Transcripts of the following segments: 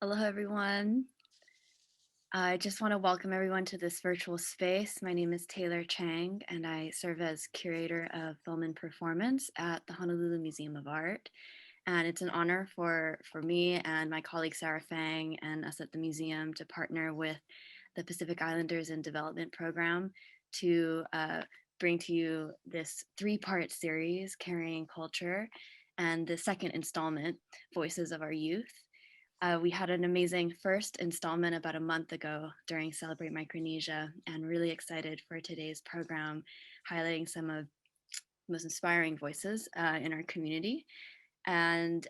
Hello, everyone. I just want to welcome everyone to this virtual space. My name is Taylor Chang, and I serve as curator of film and performance at the Honolulu Museum of Art. And it's an honor for me and my colleague Sarah Fang and us at the museum to partner with the Pacific Islanders in Development Program to bring to you this three-part series, Carrying Culture, and the second installment, Voices of Our Youth. We had an amazing first installment about a month ago during Celebrate Micronesia, and really excited for today's program, highlighting some of the most inspiring voices in our community. And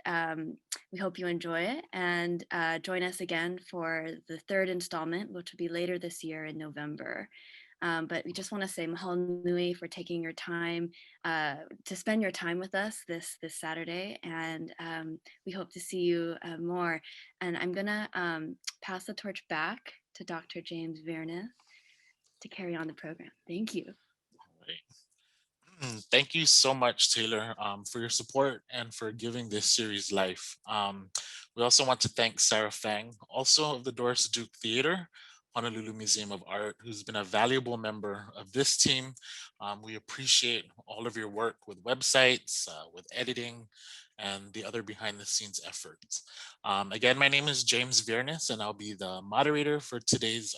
we hope you enjoy it and join us again for the third installment, which will be later this year in November. But we just want to say mahalo nui for taking your time to spend your time with us this Saturday, and we hope to see you more. And I'm gonna pass the torch back to Dr. James Viernes to carry on the program. Thank you. Thank you so much, Taylor, for your support and for giving this series life. We also want to thank Sarah Fang, also of the Doris Duke Theater, Honolulu Museum of Art, who's been a valuable member of this team. We appreciate all of your work with websites, with editing, and the other behind the scenes efforts. Again, my name is James Viernes, and I'll be the moderator for today's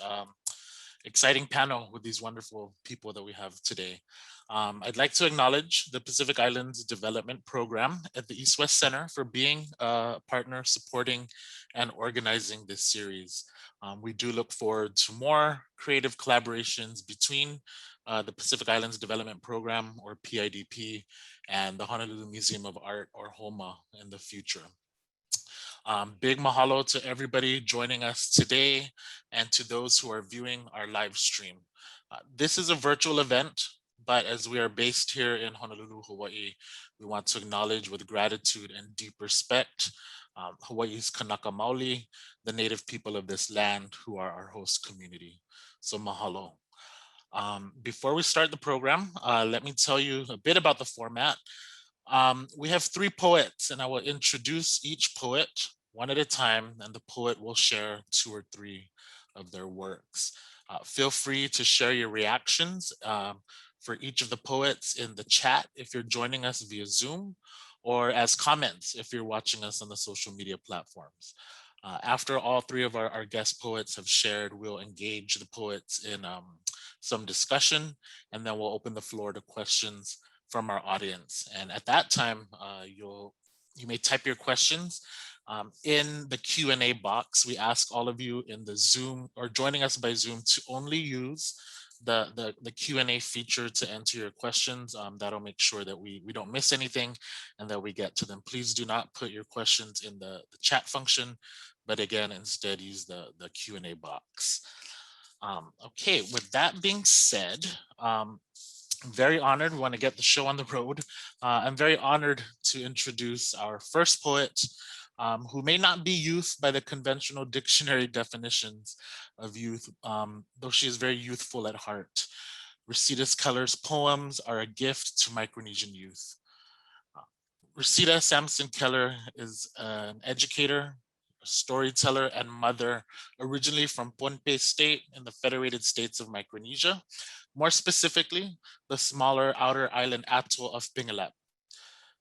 exciting panel with these wonderful people that we have today. I'd like to acknowledge the Pacific Islands Development Program at the East West Center for being a partner, supporting, and organizing this series. We do look forward to more creative collaborations between the Pacific Islands Development Program, or PIDP, and the Honolulu Museum of Art, or HOMA, in the future. Big mahalo to everybody joining us today and to those who are viewing our live stream. This is a virtual event, but as we are based here in Honolulu, Hawaii, we want to acknowledge with gratitude and deep respect Hawaii's Kanaka Maoli, the native people of this land who are our host community. So mahalo. Before we start the program, let me tell you a bit about the format. We have three poets, and I will introduce each poet one at a time, and the poet will share two or three of their works. Feel free to share your reactions for each of the poets in the chat if you're joining us via Zoom, or as comments if you're watching us on the social media platforms. After all three of our guest poets have shared, we'll engage the poets in some discussion, and then we'll open the floor to questions from our audience. And at that time, you may type your questions in the Q&A box. We ask all of you in the Zoom or joining us by Zoom to only use the Q&A feature to enter your questions. That'll make sure that we don't miss anything and that we get to them. Please do not put your questions in the chat function, but again, instead use the Q&A box. Okay, with that being said, I'm very honored. We want to get the show on the road. I'm very honored to introduce our first poet, who may not be youth by the conventional dictionary definitions of youth, though she is very youthful at heart. Resida Keller's poems are a gift to Micronesian youth. Resida Sampson Keller is an educator, storyteller, and mother, originally from Pohnpei State in the Federated States of Micronesia, more specifically, the smaller outer island atoll of Pingelap.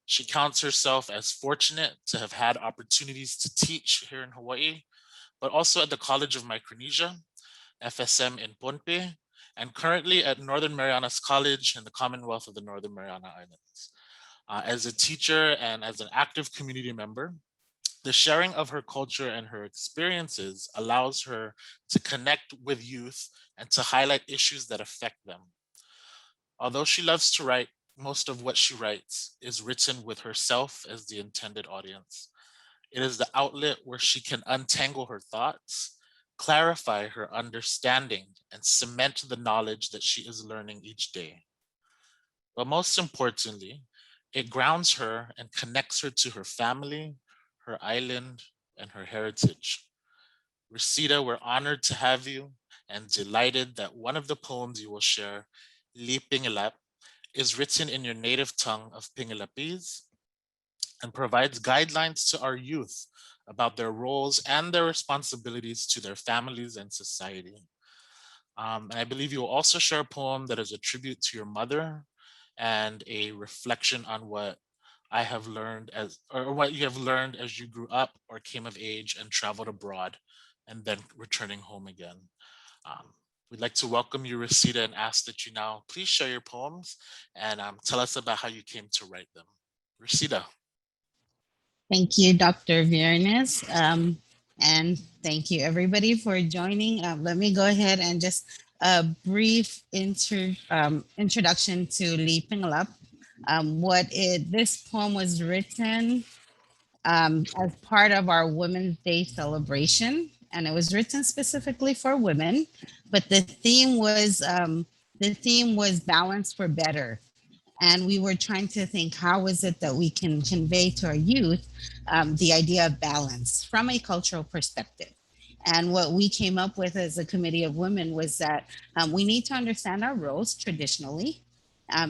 She counts herself as fortunate to have had opportunities to teach here in Hawaii, but also at the College of Micronesia, FSM in Pohnpei, and currently at Northern Marianas College in the Commonwealth of the Northern Mariana Islands. As a teacher and as an active community member, the sharing of her culture and her experiences allows her to connect with youth and to highlight issues that affect them. Although she loves to write, most of what she writes is written with herself as the intended audience. It is the outlet where she can untangle her thoughts, clarify her understanding, and cement the knowledge that she is learning each day. But most importantly, it grounds her and connects her to her family, her island, and her heritage. Resida, we're honored to have you and delighted that one of the poems you will share, Li Pingelap, is written in your native tongue of Pingelapese. and provides guidelines to our youth about their roles and their responsibilities to their families and society. And I believe you will also share a poem that is a tribute to your mother and a reflection on what I have learned as, or what you have learned as you grew up or came of age and traveled abroad and then returning home again. Um, we'd like to welcome you, Resida, and ask that you now please share your poems and tell us about how you came to write them. Resida. Thank you, Dr. Viernes. And thank you, everybody, for joining. Let me go ahead and just a brief introduction to Leaping Up. This poem was written as part of our Women's Day celebration, and it was written specifically for women. But the theme was balance for better, and we were trying to think how is it that we can convey to our youth the idea of balance from a cultural perspective. And what we came up with as a committee of women was that we need to understand our roles traditionally.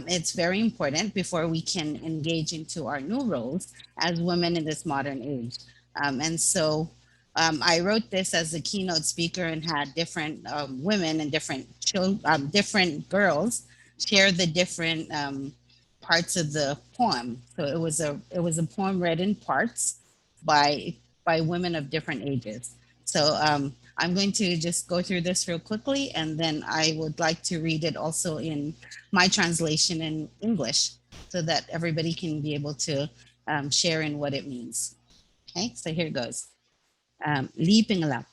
It's very important before we can engage into our new roles as women in this modern age. And so I wrote this as a keynote speaker and had different women and different girls share the different parts of the poem. So it was a poem read in parts by women of different ages. So I'm going to just go through this real quickly, and then I would like to read it also in my translation in English so that everybody can be able to share in what it means. Okay, so here goes. Leaping up.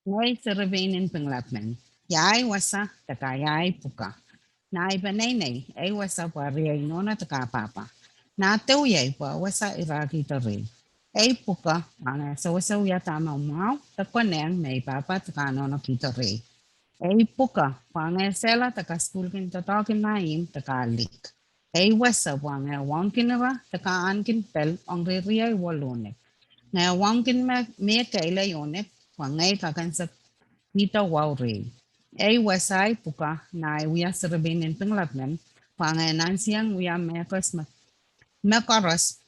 Ngay sarabinin panglapman. Yai wasa takayai puka. Nai banay ay wasa pariay nona taka papa. Na tawiyay pa wasa iraki tari. Ay puka ang sa wasa uya tama mau takwanen may papa taka nona kitari. Ay puka pang sela taka school kin tatakin naim taka lik. Ay wasa pang wangkin na taka ankin pel ang ririay walone. Nga wangkin me kaila yonet wangai kakan sa kita wawri. Ay wasay puka na wiya sarabinin penglapnan panganan siyang wiya mekaros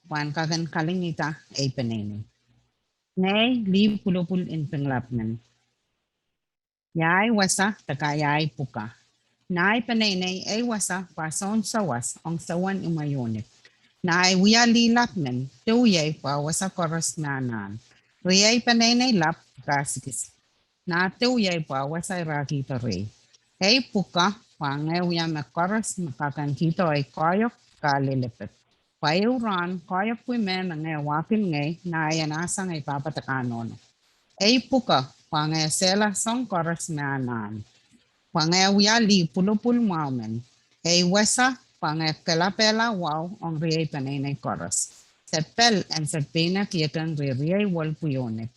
pan kakan kalingita ay penene. Ngay li pulupul in penglapnan. Yay wasa takayay puka. Nay penene ay wasa pason sawas ang sawan umayonit. Na wiya lilapnan tuyay pa wasa koros nanan. Riyay penene lap kasikis. Na tuyay pa wasa raki tari. Hey puka pangay wiya makaros makakan kito ay koyok kalilipit. Payuran koyok wimen ngay wakin ngay na ayanasang ay papatakanon. Hey puka pangay sela song koros nanan. Pangay wiya li pulupul maumen. Hey wasa pangay kalapela wow ang riyay panay koros. Sepel and sepena kiyakan riyay wal puyonet.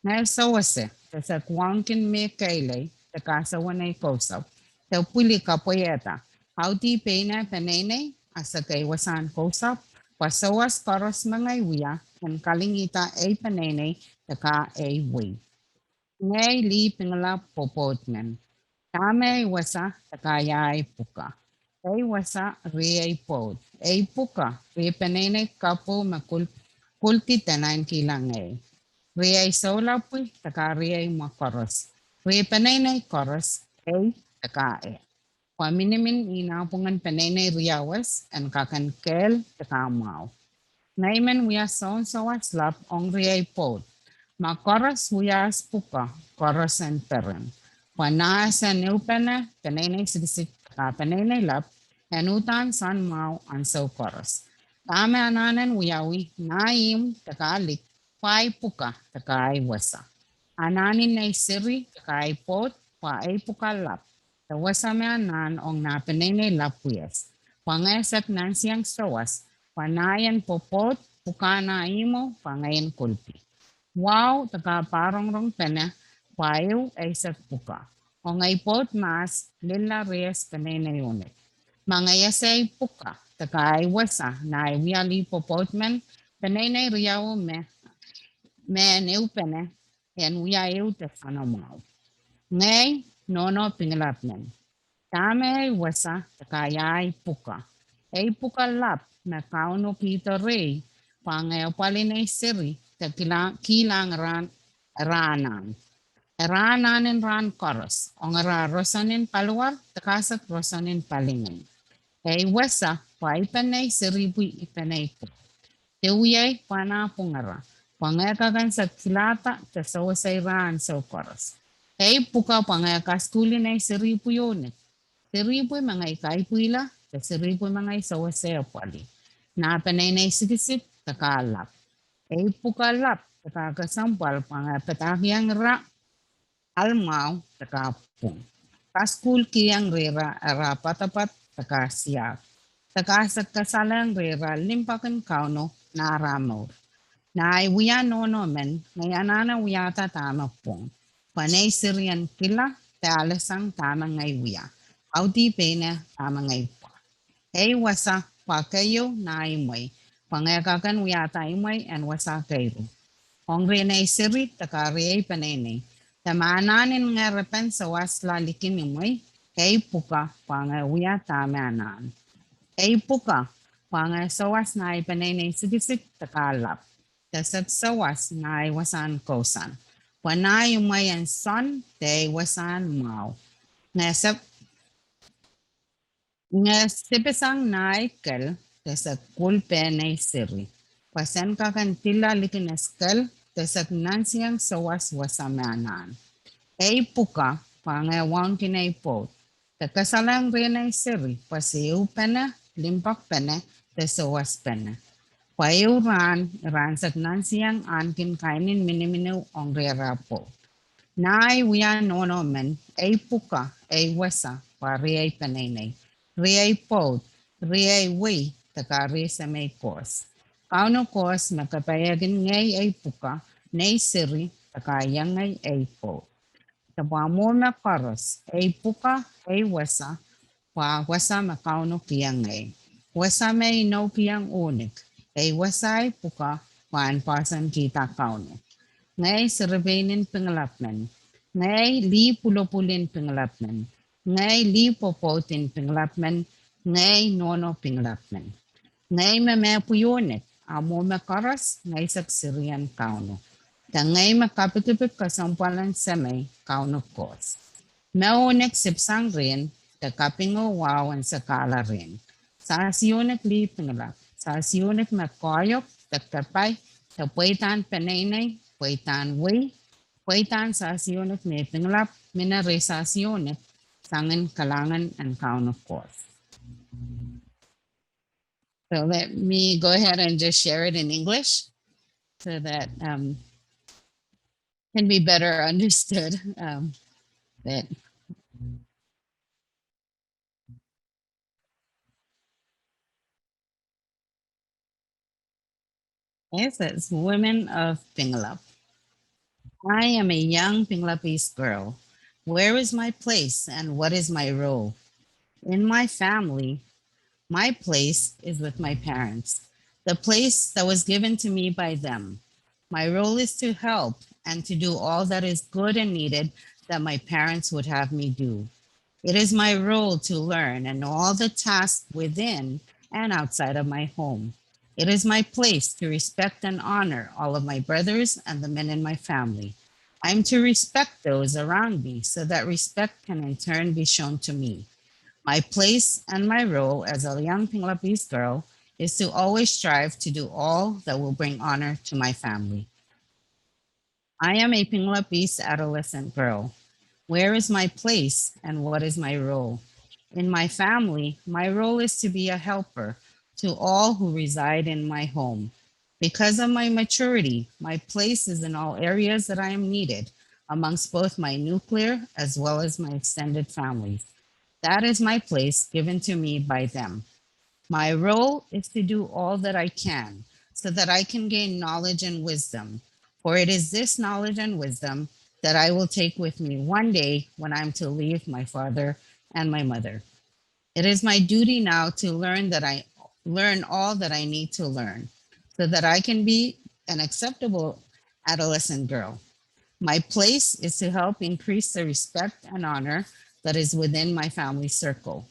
Ngay sawase sa kwangkin me kailay sa kasawan ay kausaw. Sa puli kapoyeta. Hauti pena panay asa kay wasan kausap. Pasawas koros mga wiya ang kalingita ay panay sa ka ay way. Ngay li pingala popotnan. Tame wasa takayay puka. Ay wasa riyay pod. Ay puka. Riya panay kapo kulti tanan kilangay. Riyay saulapoy taka riyay makaros. Riya panay koros ay takae. Paminimin inapungan panay riyawas ang kakankel takamao. Naiman wiya son sawaslap ong riyay pod. Makaros wiyas puka koros and peren. Panasa nilpana panay sigisik panay lap enutan san mau anso koros. Tama ananan wiyawi naim takalik pai puka takai wasa. Ananin na siri takai pot pa ay puka lap. Tawasa me anan ong napanay lap wiyas. Pangasak nan siyang sawas. Panayan popot puka na imo pangayan kulpi. Wow, taka parang rong pena, payo ay sa puka. O ngay pot mas, lila res panay na yunit. Mga yasay puka, taka ay wasa, na ay wiyali popot man, panay na riyaw me new pene, yan wiyaw te fanamaw. Ngay, nono pingalapnan. Tame ay wasa, taka ay puka. Ay pukalap na kauno kita rey pangayo palinay siri ta kilang ranan. Ranan ran koros. Ongara rosanin paluar takasat rosanin palingin. Ay wasa pa ipanay siribui ipanay po. Tewiyay pana pungara. Pangakakan sa kilata ta sawasay ran sa koros. Ay puka pangakas kulinay siribu yun. Siribu mga ikaipuila ta siribu mga isawasay pali. Napanay na isigisip takalap. Ay pukalap takakasampal pangapatakyang almaw takapong. Paskul kiyang rera arapatapat takasya. Takasat kasalang rera limpakan kauno na aramor. Na ay wiya no men ngayanana wiyata tama pong. Panay sirian kila talasang tama ngay wiya. Audi pena tama ngay pa. Ay wasa pa kayo na imay. Pangakakan wiyata imay and wasa kayo. Kung rin ay sirit takari ay panay tamananin nga repen sa wasla likin imoy, kay puka pangawiya tamanan. Kay puka panga sawas na ipanay sigisik takalap. Tasat sawas na iwasan kosan. Panay umayan son, te wasan mau. Nga sipisang naikel, tasat kulpe na siri. Pasan kakantila likin eskel, tasat nansiyang sawas wasamanan. Ay puka, pangawan kinay po. Takasalang rin ay siri, pasiyo pena, limpak pena, tasawas pena. Payo ran sak nansiyang ankin kainin miniminu ang rera po. Naay wiyan no men, ay puka, ay wasa, pari ay panay. Ri ay po, ri ay way, takari sa may kos. Kauno kos, makapayagin ngay ay puka, nay siri, takayang ngay ay po. Tabamo na karos, ay puka, ay wasa, pa wasa makauno kiyang ay. Wasa may no kiyang unik, ay wasa ay puka, paan pasan kita kauno. Ngay sirbenin pengelapman, ngay li pulopulin pengelapman, ngay li popotin pengelapman, ngay nono pengelapman. Ngay mamepuyunik, amo makaras, ngay saksirian kauno. Tangay makapitipit kasampalan sa may kauno kos. Maunik sipsang rin, takapingo wawan sa kala rin. Sa asyonik li pinglap, sa asyonik makoyok, takapay, tapwaitan panaynay, pwaitan way, pwaitan sa asyonik may pinglap, minare sa asyonik, sangin kalangan ang kauno kos. So let me go ahead and just share it in English so that can be better understood. That yes, it's Women of Pinglap. I am a young Pinglapese girl. Where is my place and what is my role? In my family, my place is with my parents, the place that was given to me by them. My role is to help and to do all that is good and needed that my parents would have me do. It is my role to learn and know all the tasks within and outside of my home. It is my place to respect and honor all of my brothers and the men in my family. I'm to respect those around me so that respect can in turn be shown to me. My place and my role as a young Pinglapese girl is to always strive to do all that will bring honor to my family. I am a Pinglapese adolescent girl. Where is my place and what is my role? In my family, my role is to be a helper to all who reside in my home. Because of my maturity, my place is in all areas that I am needed amongst both my nuclear as well as my extended families. That is my place given to me by them. My role is to do all that I can so that I can gain knowledge and wisdom. For it is this knowledge and wisdom that I will take with me one day when I'm to leave my father and my mother. It is my duty now to learn all that I need to learn so that I can be an acceptable adolescent girl. My place is to help increase the respect and honor that is within my family circle,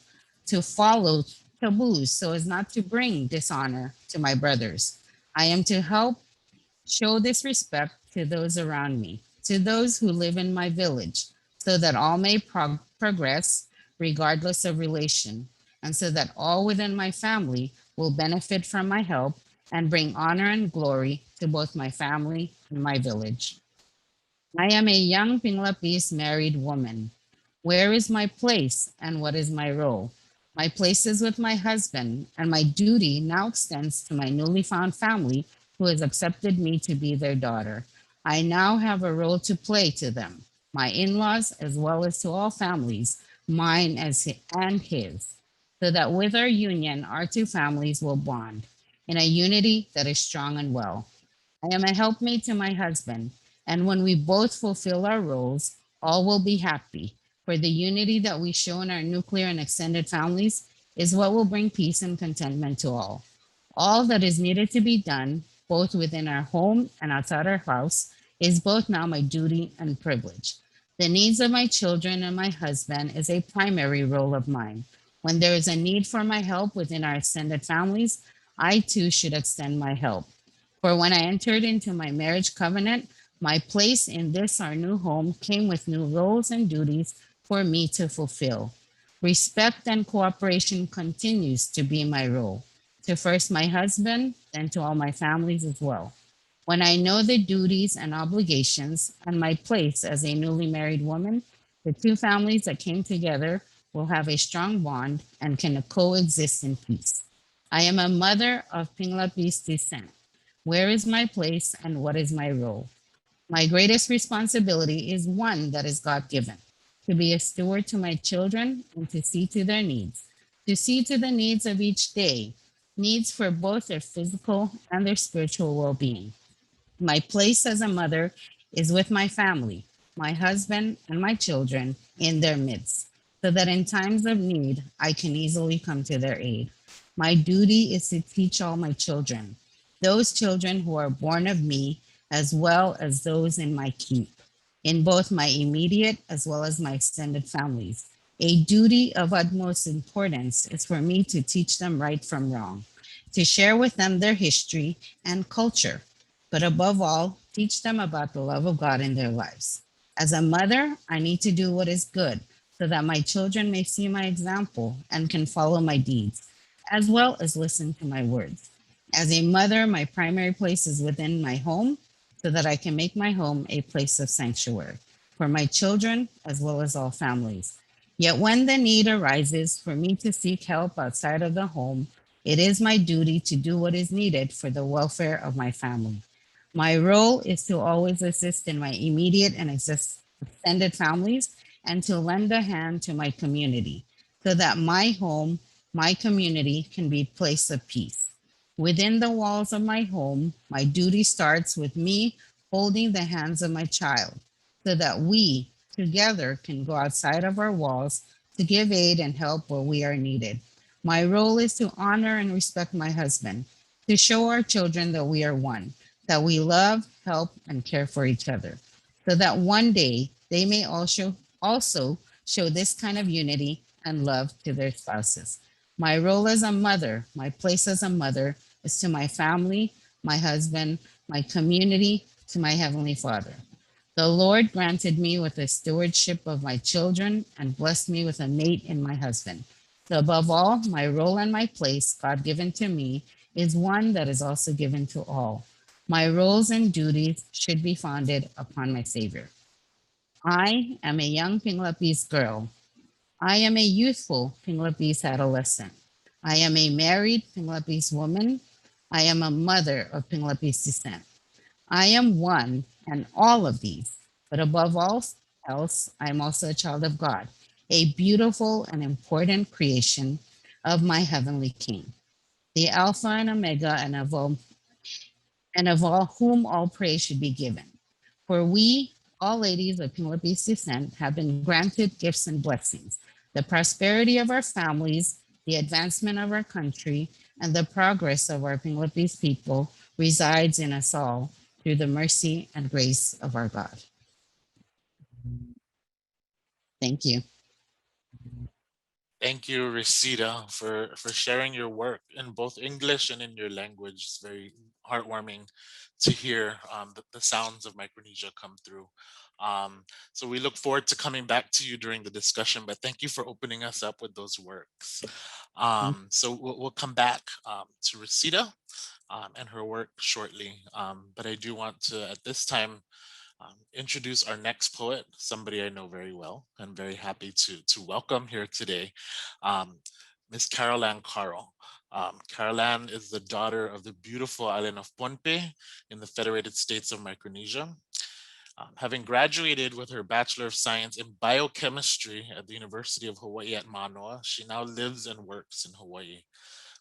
to follow taboos so as not to bring dishonor to my brothers. I am to help show this respect to those around me, to those who live in my village, so that all may progress regardless of relation, and so that all within my family will benefit from my help and bring honor and glory to both my family and my village. I am a young Pinglapis married woman. Where is my place and what is my role? My place is with my husband, and my duty now extends to my newly found family who has accepted me to be their daughter. I now have a role to play to them, my in laws, as well as to all families, mine and his, so that with our union, our two families will bond in a unity that is strong and well. I am a helpmate to my husband, and when we both fulfill our roles, all will be happy. For the unity that we show in our nuclear and extended families is what will bring peace and contentment to all. All that is needed to be done, both within our home and outside our house, is both now my duty and privilege. The needs of my children and my husband is a primary role of mine. When there is a need for my help within our extended families, I too should extend my help. For when I entered into my marriage covenant, my place in this our new home came with new roles and duties for me to fulfill. Respect and cooperation continues to be my role, to first my husband, then to all my families as well. When I know the duties and obligations and my place as a newly married woman, the two families that came together will have a strong bond and can coexist in peace. I am a mother of Pinglapis descent. Where is my place and what is my role? My greatest responsibility is one that is God given, to be a steward to my children and to see to their needs, to see to the needs of each day, needs for both their physical and their spiritual well being. My place as a mother is with my family, my husband, and my children in their midst, so that in times of need, I can easily come to their aid. My duty is to teach all my children, those children who are born of me, as well as those in my keep, in both my immediate as well as my extended families. A duty of utmost importance is for me to teach them right from wrong, to share with them their history and culture, but above all, teach them about the love of God in their lives. As a mother, I need to do what is good so that my children may see my example and can follow my deeds, as well as listen to my words. As a mother, my primary place is within my home so that I can make my home a place of sanctuary for my children as well as all families. Yet when the need arises for me to seek help outside of the home, it is my duty to do what is needed for the welfare of my family. My role is to always assist in my immediate and extended families and to lend a hand to my community so that my home, my community can be a place of peace. Within the walls of my home, my duty starts with me holding the hands of my child so that we together can go outside of our walls to give aid and help where we are needed. My role is to honor and respect my husband, to show our children that we are one, that we love, help, and care for each other, so that one day they may also show this kind of unity and love to their spouses. My role as a mother, my place as a mother, is to my family, my husband, my community, to my Heavenly Father. The Lord granted me with the stewardship of my children and blessed me with a mate in my husband. So above all, my role and my place, God given to me, is one that is also given to all. My roles and duties should be founded upon my Savior. I am a young Pinglapis girl. I am a youthful Pinglapis adolescent. I am a married Pinglapis woman. I am a mother of Pinglapis descent. I am one and all of these, but above all else, I am also a child of God, a beautiful and important creation of my heavenly King, the Alpha and Omega, and of all whom all praise should be given. For we, all ladies of Pinglapis descent, have been granted gifts and blessings, the prosperity of our families, the advancement of our country, and the progress of our Pinglapis people resides in us all through the mercy and grace of our God. Thank you. Thank you, Resida, for sharing your work in both English and in your language. It's very heartwarming to hear the sounds of Micronesia come through. So we look forward to coming back to you during the discussion, but thank you for opening us up with those works. So we'll come back to Resida and her work shortly. But I do want to, at this time, introduce our next poet, somebody I know very well. I'm very happy to welcome here today, Miss Carol Ann Carl. Carol Ann is the daughter of the beautiful island of Pohnpei in the Federated States of Micronesia. Having graduated with her Bachelor of Science in Biochemistry at the University of Hawaii at Manoa, she now lives and works in Hawaii.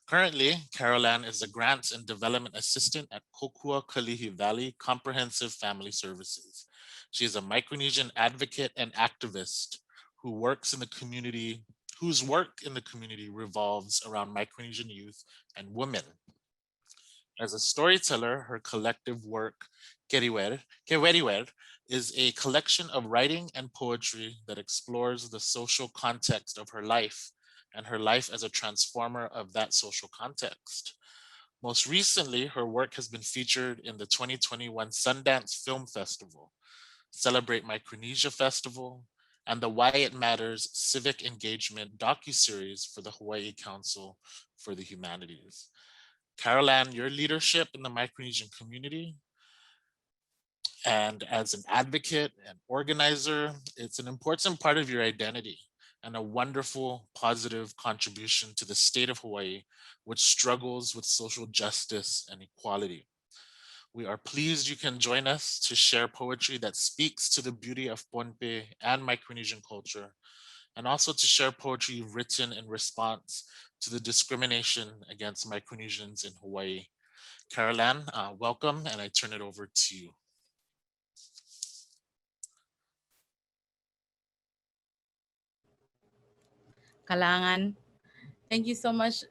Currently, Carol Ann is a Grants and Development Assistant at Kokua Kalihi Valley Comprehensive Family Services. She is a Micronesian advocate and activist who works in the community, whose work in the community revolves around Micronesian youth and women. As a storyteller, her collective work, Keweriwer, is a collection of writing and poetry that explores the social context of her life and her life as a transformer of that social context. Most recently, her work has been featured in the 2021 Sundance Film Festival, Celebrate Micronesia Festival, and the Why It Matters Civic Engagement docuseries for the Hawaii Council for the Humanities. Carol Ann, your leadership in the Micronesian community and as an advocate and organizer, it's an important part of your identity and a wonderful positive contribution to the state of Hawaii, which struggles with social justice and equality. We are pleased you can join us to share poetry that speaks to the beauty of Pohnpei and Micronesian culture, and also to share poetry written in response to the discrimination against Micronesians in Hawaii. Carol Ann, welcome, and I turn it over to you. Kalangan. Thank you so much,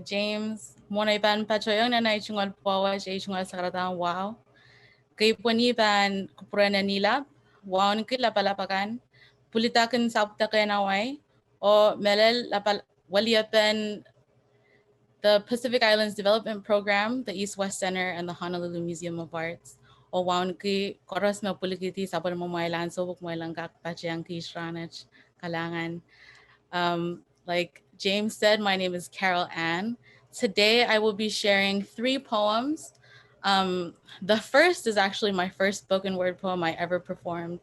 James. Mona iban pachoyong na naichungal pawa siya ichungal sa karatang wow. Kay puni ban kupurana nilab, wow ni lapalapakan, pulitakan sabta kay naway, o melel lapal waliapan the Pacific Islands Development Program, the East West Center, and the Honolulu Museum of Arts. O wow ni koros na pulikiti sabon mo mailan sobok mailang kakpachang kishranach kalangan. Like James said, my name is Carol Ann. Today I will be sharing 3 poems. The first is actually my first spoken word poem I ever performed,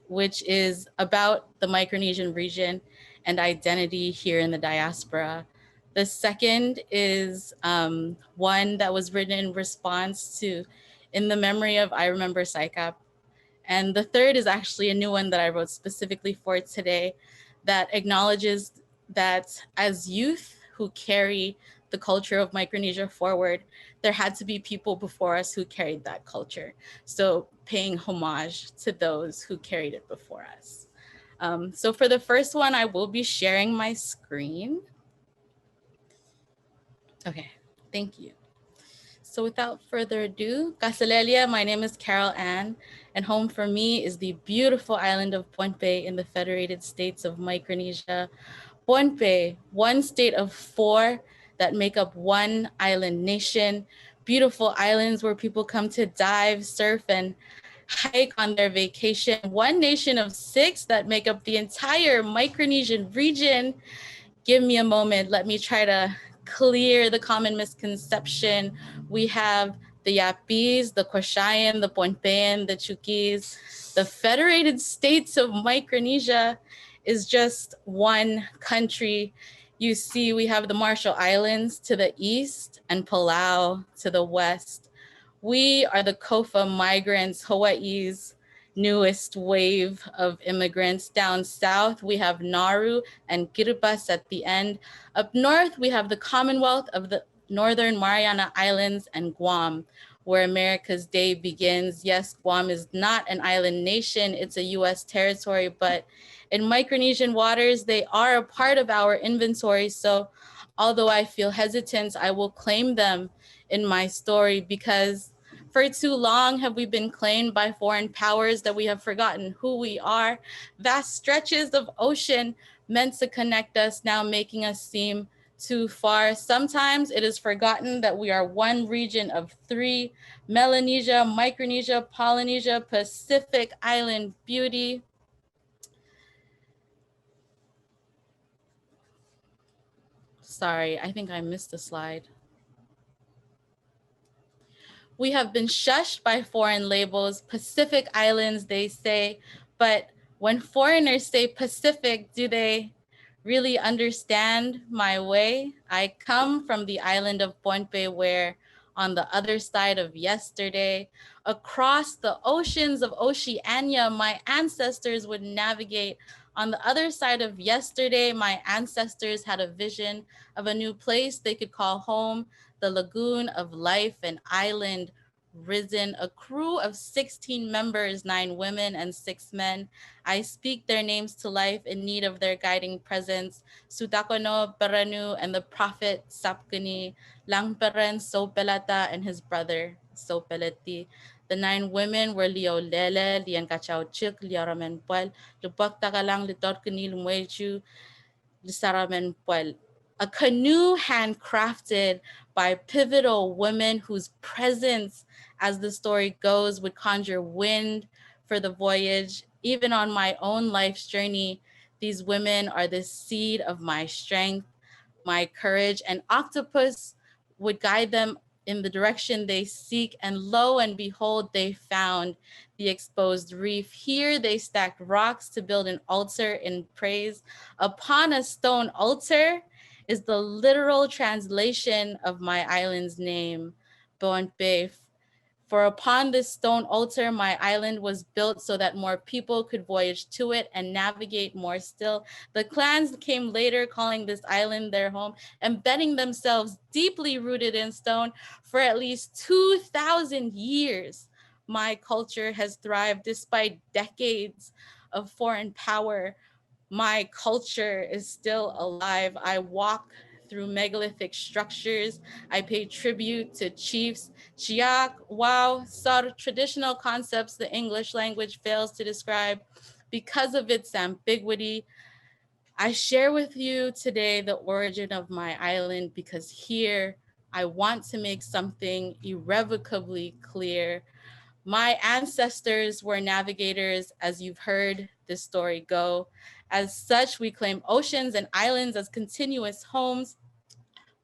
which is about the Micronesian region and identity here in the diaspora. The second is one that was written in response to In the Memory of I Remember SICAP. And the third is actually a new one that I wrote specifically for today that acknowledges that as youth who carry the culture of Micronesia forward, there had to be people before us who carried that culture. So paying homage to those who carried it before us. So for the first one, I will be sharing my screen. Okay, thank you. So without further ado, Kasalelia, my name is Carol Ann, and home for me is the beautiful island of Pohnpei in the Federated States of Micronesia. Pohnpei, one state of 4 that make up one island nation, beautiful islands where people come to dive, surf, and hike on their vacation. One nation of 6 that make up the entire Micronesian region. Give me a moment. Let me try to clear the common misconception. We have the Yapis, the Koshayan, the Pohnpeian, the Chukis. The Federated States of Micronesia is just one country. You see, we have the Marshall Islands to the east and Palau to the west. We are the Kofa migrants, Hawaii's newest wave of immigrants. Down south, we have Nauru and Kiribati at the end. Up north, we have the Commonwealth of the Northern Mariana Islands and Guam, where America's day begins. Yes, Guam is not an island nation, it's a US territory, but in Micronesian waters, they are a part of our inventory. So although I feel hesitant, I will claim them in my story because for too long have we been claimed by foreign powers that we have forgotten who we are. Vast stretches of ocean meant to connect us, now making us seem too far. Sometimes it is forgotten that we are one region of three: Melanesia, Micronesia, Polynesia, Pacific Island beauty. Sorry, I think I missed a slide. We have been shushed by foreign labels. Pacific Islands, they say, but when foreigners say Pacific, do they really understand my way? I come from the island of Pohnpei, where on the other side of yesterday, across the oceans of Oceania, my ancestors would navigate. On the other side of yesterday, my ancestors had a vision of a new place they could call home, the lagoon of life, an island risen, a crew of 16 members, 9 women and 6 men. I speak their names to life in need of their guiding presence. Sutakono Peranu and the prophet Sapkani, Langperen Sopelata and his brother Sopeleti. The 9 women were Leo Lele, Lian Kachao Chik, Liaramen Puel, Lupak Takalang, Litorkani Lumwechu, Lisaramen Puel. A canoe handcrafted by pivotal women whose presence, as the story goes, would conjure wind for the voyage. Even on my own life's journey, these women are the seed of my strength, my courage. An octopus would guide them in the direction they seek, and lo and behold, they found the exposed reef. Here they stacked rocks to build an altar in praise. Upon a stone altar is the literal translation of my island's name, Pohnpei. For upon this stone altar, my island was built so that more people could voyage to it and navigate more still. The clans came later, calling this island their home, embedding themselves deeply rooted in stone. For at least 2,000 years, my culture has thrived despite decades of foreign power. My culture is still alive. I walk through megalithic structures. I pay tribute to chiefs. Chiak, wow, Sar, traditional concepts the English language fails to describe because of its ambiguity. I share with you today the origin of my island because here I want to make something irrevocably clear. My ancestors were navigators, as you've heard this story go. As such, we claim oceans and islands as continuous homes.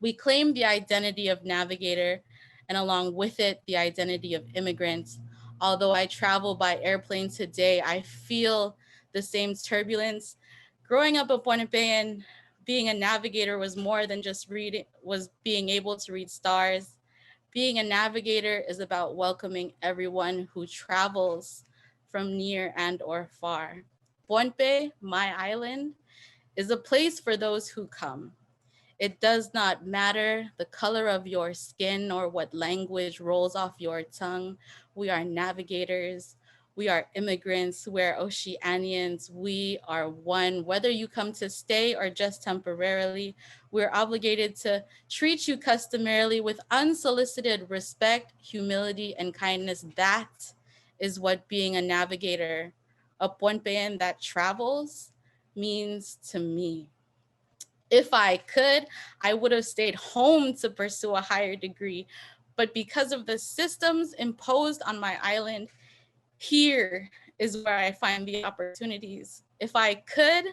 We claim the identity of navigator, and along with it, the identity of immigrants. Although I travel by airplane today, I feel the same turbulence. Growing up a Pohnpeian, being a navigator was more than just reading, was being able to read stars. Being a navigator is about welcoming everyone who travels from near and or far. Pohnpei, my island, is a place for those who come. It does not matter the color of your skin or what language rolls off your tongue. We are navigators. We are immigrants. We're Oceanians. We are one. Whether you come to stay or just temporarily, we're obligated to treat you customarily with unsolicited respect, humility, and kindness. That is what being a navigator, a Pohnpeian that travels, means to me. If I could, I would have stayed home to pursue a higher degree. But because of the systems imposed on my island, here is where I find the opportunities. If I could,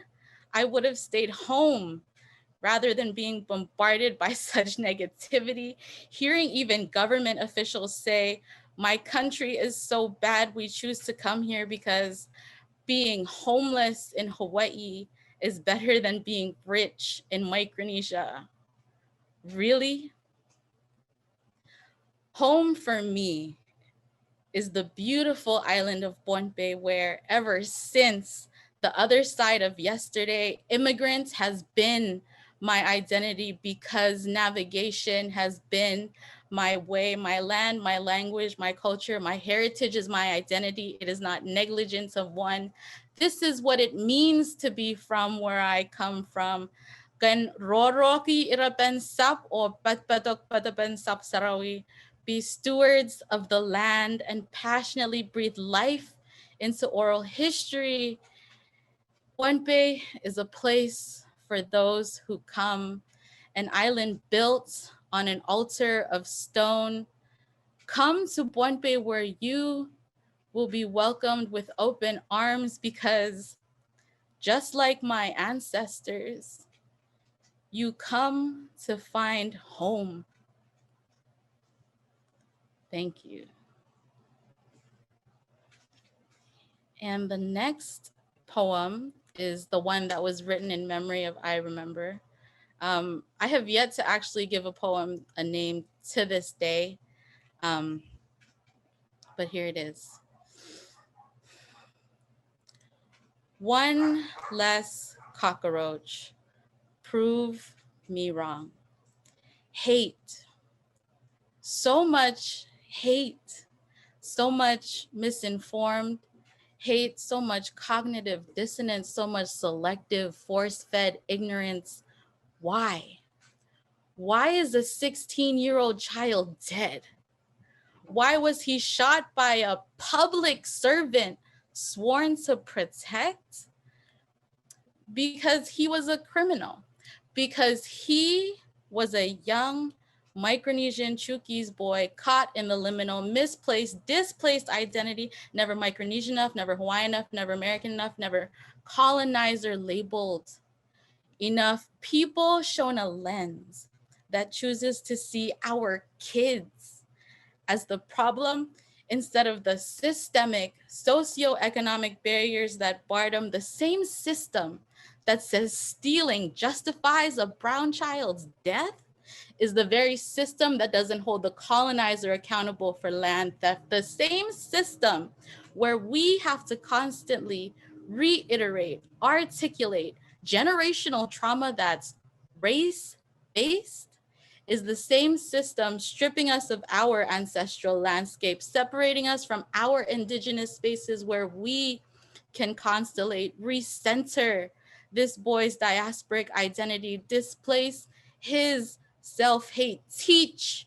I would have stayed home rather than being bombarded by such negativity. Hearing even government officials say, my country is so bad, we choose to come here because being homeless in Hawaii is better than being rich in Micronesia. Really? Home for me is the beautiful island of Pohnpei, where ever since the other side of yesterday, immigrants has been my identity because navigation has been my way, my land, my language, my culture, my heritage is my identity. It is not negligence of one. This is what it means to be from where I come from. Kan roroki irapensap o patpatok patapensap sarawi, be stewards of the land and passionately breathe life into oral history. Pohnpei is a place for those who come, an island built on an altar of stone. Come to Pohnpei where you will be welcomed with open arms, because just like my ancestors, you come to find home. Thank you. And the next poem is the one that was written in memory of I Remember. I have yet to actually give a poem a name to this day, but here it is. One less cockroach, prove me wrong. Hate, so much hate, so much misinformed hate, so much cognitive dissonance, so much selective, force-fed ignorance. Why? Why is a 16-year-old child dead? Why was he shot by a public servant sworn to protect? Because he was a criminal. Because he was a young Micronesian Chuukese boy caught in the liminal, misplaced, displaced identity, never Micronesian enough, never Hawaiian enough, never American enough, never colonizer labeled enough. People shown a lens that chooses to see our kids as the problem instead of the systemic socioeconomic barriers that bar them. The same system that says stealing justifies a brown child's death is the very system that doesn't hold the colonizer accountable for land theft. The same system where we have to constantly reiterate, articulate generational trauma that's race-based is the same system stripping us of our ancestral landscape, separating us from our indigenous spaces where we can constellate, recenter this boy's diasporic identity, displace his self-hate, teach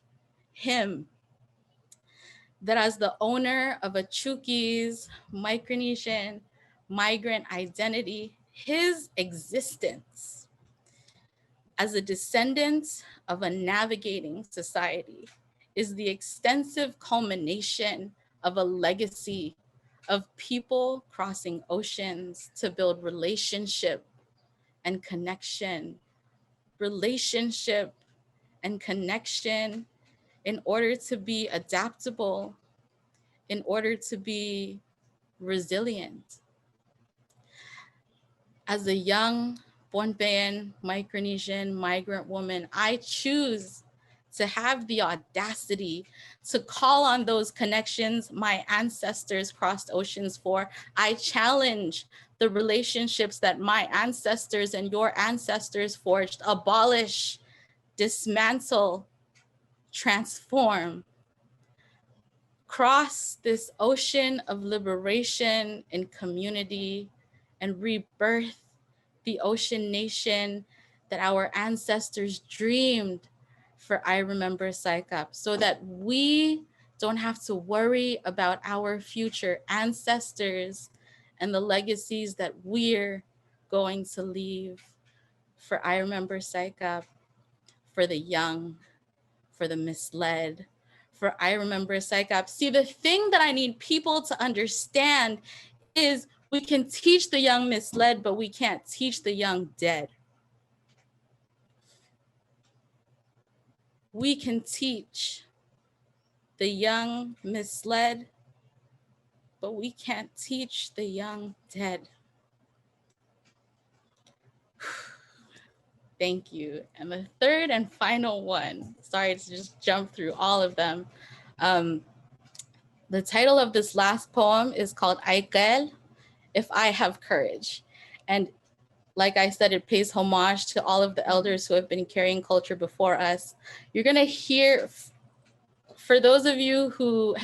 him that as the owner of a Chuukese, Micronesian, migrant identity, his existence as a descendant of a navigating society is the extensive culmination of a legacy of people crossing oceans to build relationship and connection, relationship and connection in order to be adaptable, in order to be resilient. As a young Pohnpeian Micronesian migrant woman, I choose to have the audacity to call on those connections my ancestors crossed oceans for. I challenge the relationships that my ancestors and your ancestors forged. Abolish, dismantle, transform. Cross this ocean of liberation and community and rebirth the ocean nation that our ancestors dreamed for I Remember SICAP, so that we don't have to worry about our future ancestors and the legacies that we're going to leave for I Remember SICAP, for the young, for the misled, for I Remember SICAP. See, the thing that I need people to understand is we can teach the young misled, but we can't teach the young dead. We can teach the young misled, but we can't teach the young dead. Thank you. And the third and final one, sorry to just jump through all of them. The title of this last poem is called Aikel, If I Have Courage. And like I said, it pays homage to all of the elders who have been carrying culture before us. You're gonna hear, for those of you who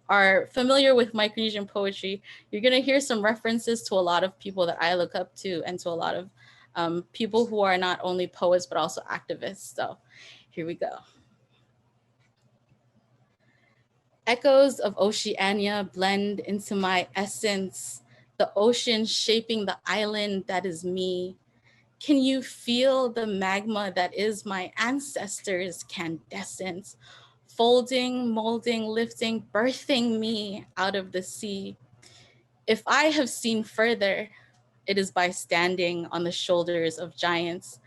are familiar with Micronesian poetry, you're gonna hear some references to a lot of people that I look up to and to a lot of people who are not only poets, but also activists. So here we go. Echoes of Oceania blend into my essence. the ocean shaping the island that is me. Can you feel the magma that is my ancestors' candescence, folding, molding, lifting, birthing me out of the sea? If I have seen further, it is by standing on the shoulders of giants,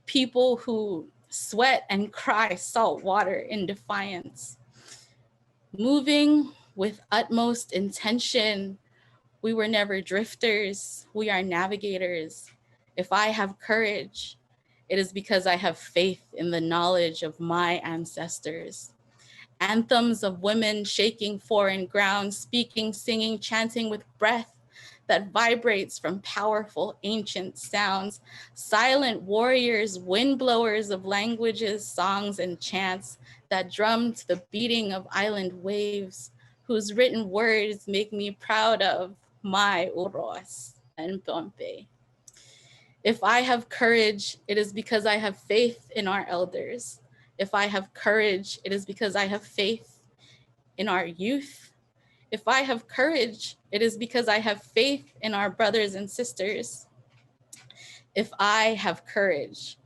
people who sweat and cry salt water in defiance. Moving with utmost intention, we were never drifters, we are navigators. If I have courage, it is because I have faith in the knowledge of my ancestors. Anthems of women shaking foreign ground, speaking, singing, chanting with breath that vibrates from powerful ancient sounds. Silent warriors, windblowers of languages, songs, and chants that drum to the beating of island waves, whose written words make me proud of my Uros and Pohnpei. If I have courage, it is because I have faith in our elders. If I have courage, it is because I have faith in our youth. If I have courage, it is because I have faith in our brothers and sisters. If I have courage,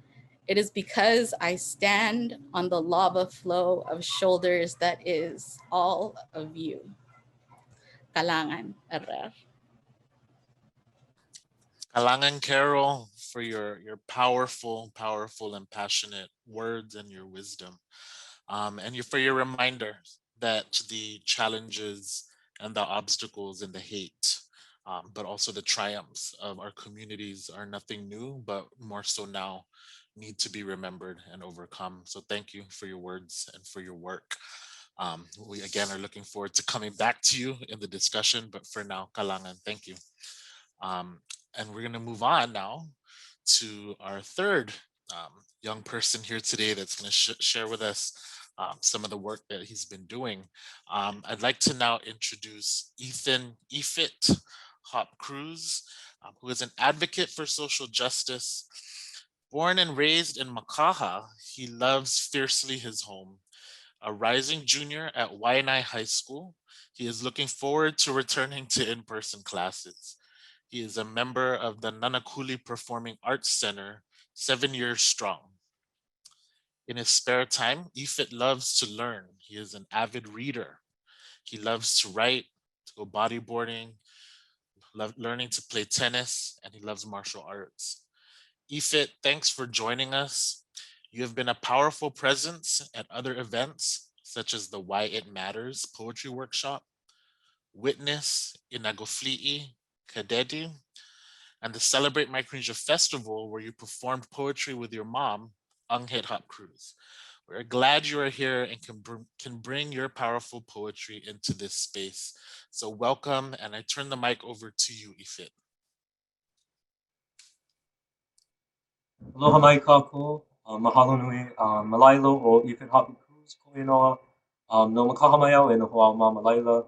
it is because I stand on the lava flow of shoulders that is all of you. Kalangan Erer. Kalangan Carol, for your powerful, powerful and passionate words and your wisdom. And for your reminder that the challenges and the obstacles and the hate, but also the triumphs of our communities are nothing new, but more so now need to be remembered and overcome. So thank you for your words and for your work. We again are looking forward to coming back to you in the discussion, but for now, Kalangan, thank you. And we're going to move on now to our third young person here today that's going to share with us some of the work that he's been doing. I'd like to now introduce Ifit Hoppe-Cruz, who is an advocate for social justice. Born and raised in Makaha, he loves fiercely his home. A rising junior at Waianae High School, he is looking forward to returning to in-person classes. He is a member of the Nanakuli Performing Arts Center, 7 years strong. In his spare time, Ifit loves to learn. He is an avid reader. He loves to write, to go bodyboarding, learning to play tennis, and he loves martial arts. Ifit, thanks for joining us. You have been a powerful presence at other events, such as the Why It Matters poetry workshop, Witness in Agofli'i, Kadedi, and the Celebrate Micronesia Festival, where you performed poetry with your mom, Untitled Hoppe-Cruz. We're glad you are here and can bring your powerful poetry into this space. So welcome, and I turn the mic over to you, Ifit. Aloha mai kākou, mahalo nui, malailo o Ifit Hoppe-Cruz, koinoa, no makaha mai au e no hoa ma malaila.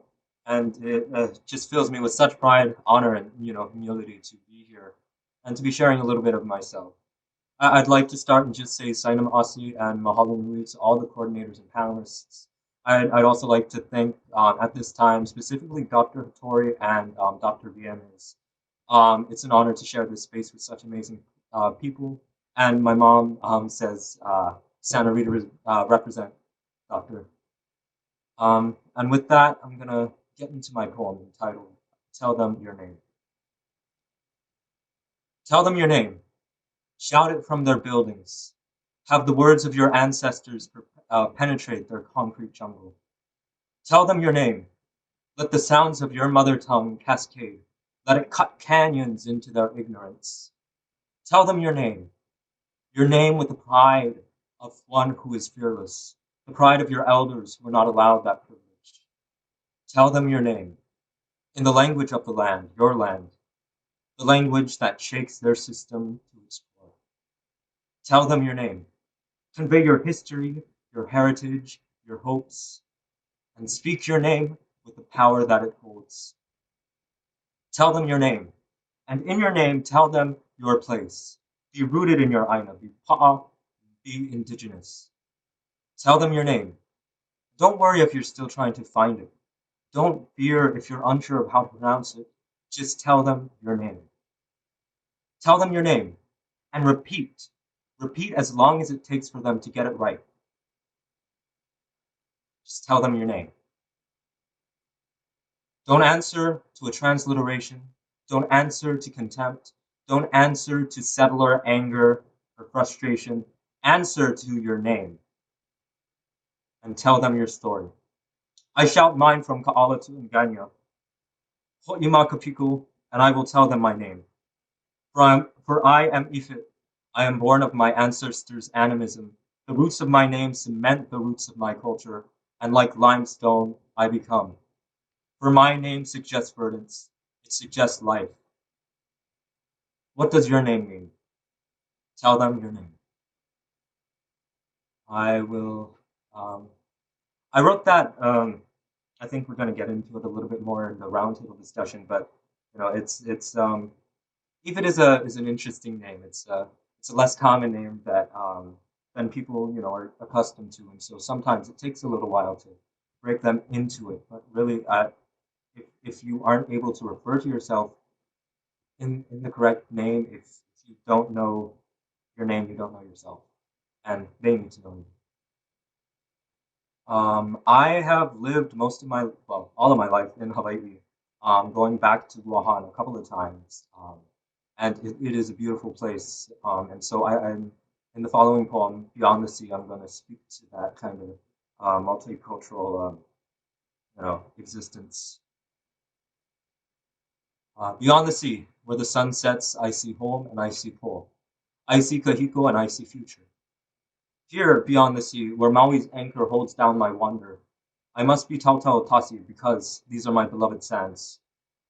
And it just fills me with such pride, honor, and humility to be here and to be sharing a little bit of myself. I'd like to start and just say Sainam Asi and mahalo nui to all the coordinators and panelists. I'd also like to thank at this time specifically Dr. Hattori and Dr. Viernes. It's an honor to share this space with such amazing people. And my mom says Santa Rita represent Dr. And with that, I'm going to get into my poem entitled Tell Them Your Name. Tell them your name. Shout it from their buildings. Have the words of your ancestors penetrate their concrete jungle. Tell them your name. Let the sounds of your mother tongue cascade. Let it cut canyons into their ignorance. Tell them your name with the pride of one who is fearless, the pride of your elders who were not allowed that privilege. Tell them your name, in the language of the land, your land, the language that shakes their system to explore. Tell them your name. Convey your history, your heritage, your hopes, and speak your name with the power that it holds. Tell them your name, and in your name, tell them your place. Be rooted in your aina, be pa'a, be indigenous. Tell them your name. Don't worry if you're still trying to find it. Don't fear if you're unsure of how to pronounce it. Just tell them your name. Tell them your name and repeat. Repeat as long as it takes for them to get it right. Just tell them your name. Don't answer to a transliteration. Don't answer to contempt. Don't answer to settler anger or frustration. Answer to your name and tell them your story. I shout mine from Ka'ala to Nganya. Ho'ima Kapiku, and I will tell them my name. For I am Ifit. I am born of my ancestors' animism. The roots of my name cement the roots of my culture, and like limestone, I become. For my name suggests verdance. It suggests life. What does your name mean? Tell them your name. I will. I wrote that. I think we're going to get into it a little bit more in the roundtable discussion, but it's Ifit is an interesting name. It's a less common name that than people are accustomed to, and so sometimes it takes a little while to break them into it. But really, if you aren't able to refer to yourself in the correct name, if you don't know your name, you don't know yourself, and they need to know you. I have lived all of my life in Hawaii, going back to Wuhan a couple of times, and it is a beautiful place. And so I'm in the following poem, Beyond the Sea, I'm going to speak to that kind of multicultural, existence. Beyond the sea, where the sun sets, I see home and I see po. I see Kahiko and I see future. Here, beyond the sea, where Maui's anchor holds down my wonder, I must be Tautau Tasi because these are my beloved sands.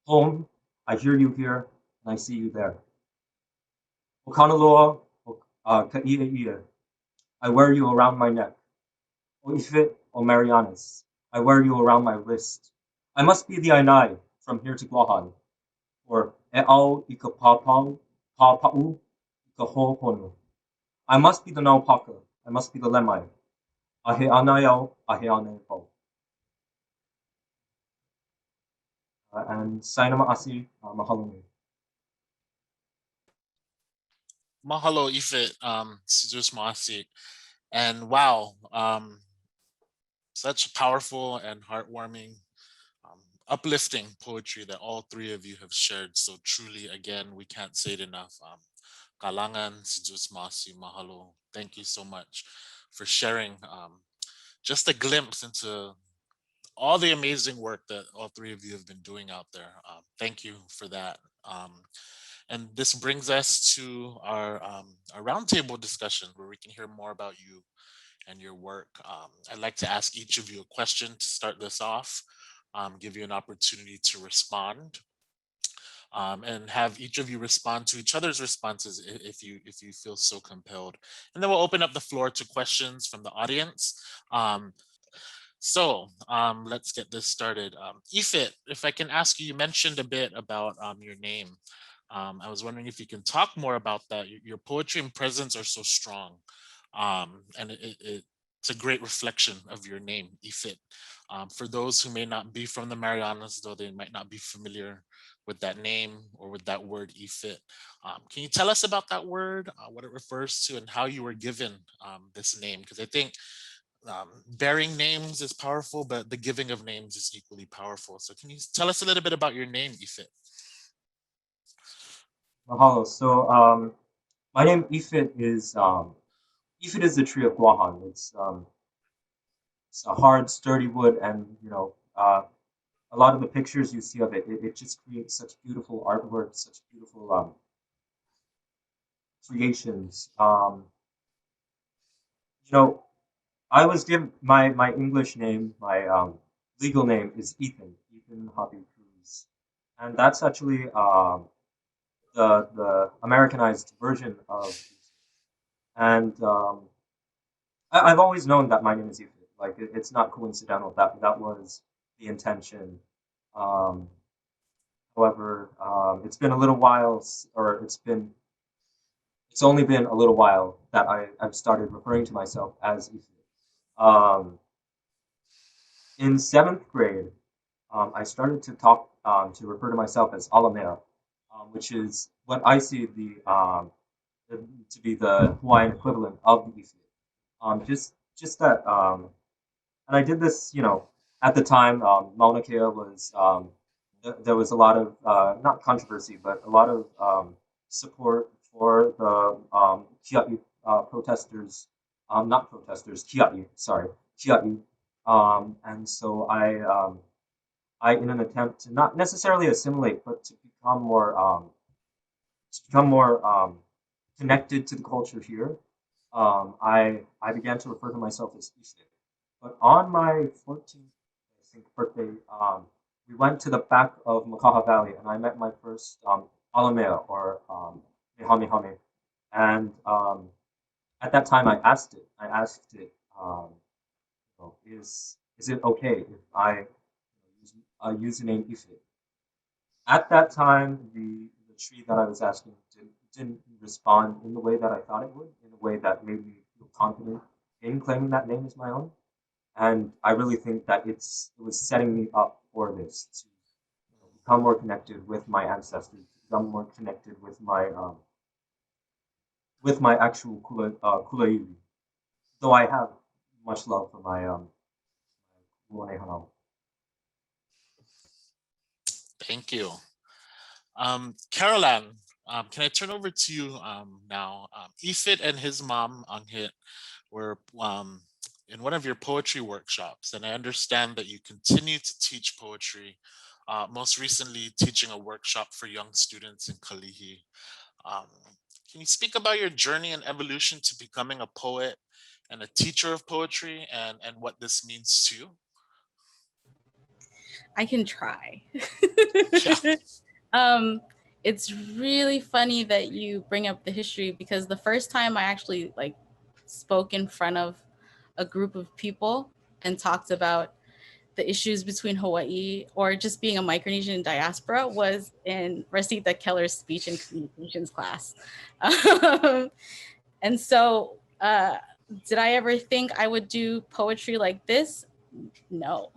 Home, I hear you here and I see you there. Okanaloa, Ka'ia'ia, I wear you around my neck. O Ifit, O Marianas, I wear you around my wrist. I must be the Ainai from here to Guahan, or E'au ika Papau, Papa'u ika Ho'opono. I must be the Naupaka, I must be the Lemai. Ahe anayao, ahe anepo. And Sainama Asi, mahalo nui. Mahalo Ifit, Sijus Maasi. And wow, such powerful and heartwarming, uplifting poetry that all three of you have shared. So truly, again, we can't say it enough. Kalangan, Sijus Maasi, mahalo. Thank you so much for sharing just a glimpse into all the amazing work that all three of you have been doing out there. Thank you for that. And this brings us to our roundtable discussion where we can hear more about you and your work. I'd like to ask each of you a question to start this off, give you an opportunity to respond, and have each of you respond to each other's responses if you feel so compelled. And then we'll open up the floor to questions from the audience. So let's get this started. Ifit, if I can ask you, you mentioned a bit about your name. I was wondering if you can talk more about that. Your poetry and presence are so strong, and it's a great reflection of your name, Ifit. For those who may not be from the Marianas, though they might not be familiar with that name or with that word, Ifit, can you tell us about that word, what it refers to, and how you were given this name? Because I think bearing names is powerful, but the giving of names is equally powerful. So can you tell us a little bit about your name, Ifit? Mahalo. So my name Ifit is the tree of Guahan. It's a hard, sturdy wood, and a lot of the pictures you see of it just creates such beautiful artwork, such beautiful creations. I was given my English name, my legal name is Ifit Hoppe-Cruz, and that's actually the Americanized version of. And I've always known that my name is Ifit. Like it's not coincidental. That was the intention. Um, However, it's been a little while, or it's only been a little while that I've started referring to myself as Ifit. In 7th grade, I started to talk to refer to myself as Alamea, which is what I see to be the Hawaiian equivalent of the Ifit. Just that, and I did this, at the time. Mauna Kea was there was a lot of not controversy, but a lot of support for the Kia'i protesters, not protesters, Kia'i, sorry, Kia'i, and so in an attempt to not necessarily assimilate, but to become more connected to the culture here, I began to refer to myself as Iste. But on my 14th, I think, birthday, we went to the back of Makaha Valley, and I met my first Alamea, or Mehamehame. And at that time, I asked it. Is it okay if I use the name Ifit? At that time, the tree that I was asking didn't respond in the way that I thought it would, in a way that made me feel confident in claiming that name as my own. And I really think that it was setting me up for this, to become more connected with my ancestors, to become more connected with my actual kula'iwi. Though I have much love for my Mo'one Hanau. Thank you. Caroline, can I turn over to you now? Ifit and his mom, Anghit, were in one of your poetry workshops, and I understand that you continue to teach poetry, most recently teaching a workshop for young students in Kalihi. Um, can you speak about your journey and evolution to becoming a poet and a teacher of poetry, and what this means to you? I can try. Yeah. It's really funny that you bring up the history, because the first time I actually spoke in front of a group of people and talked about the issues between Hawaii or just being a Micronesian in diaspora was in Resida Keller's speech and communications class. And so did I ever think I would do poetry like this? No.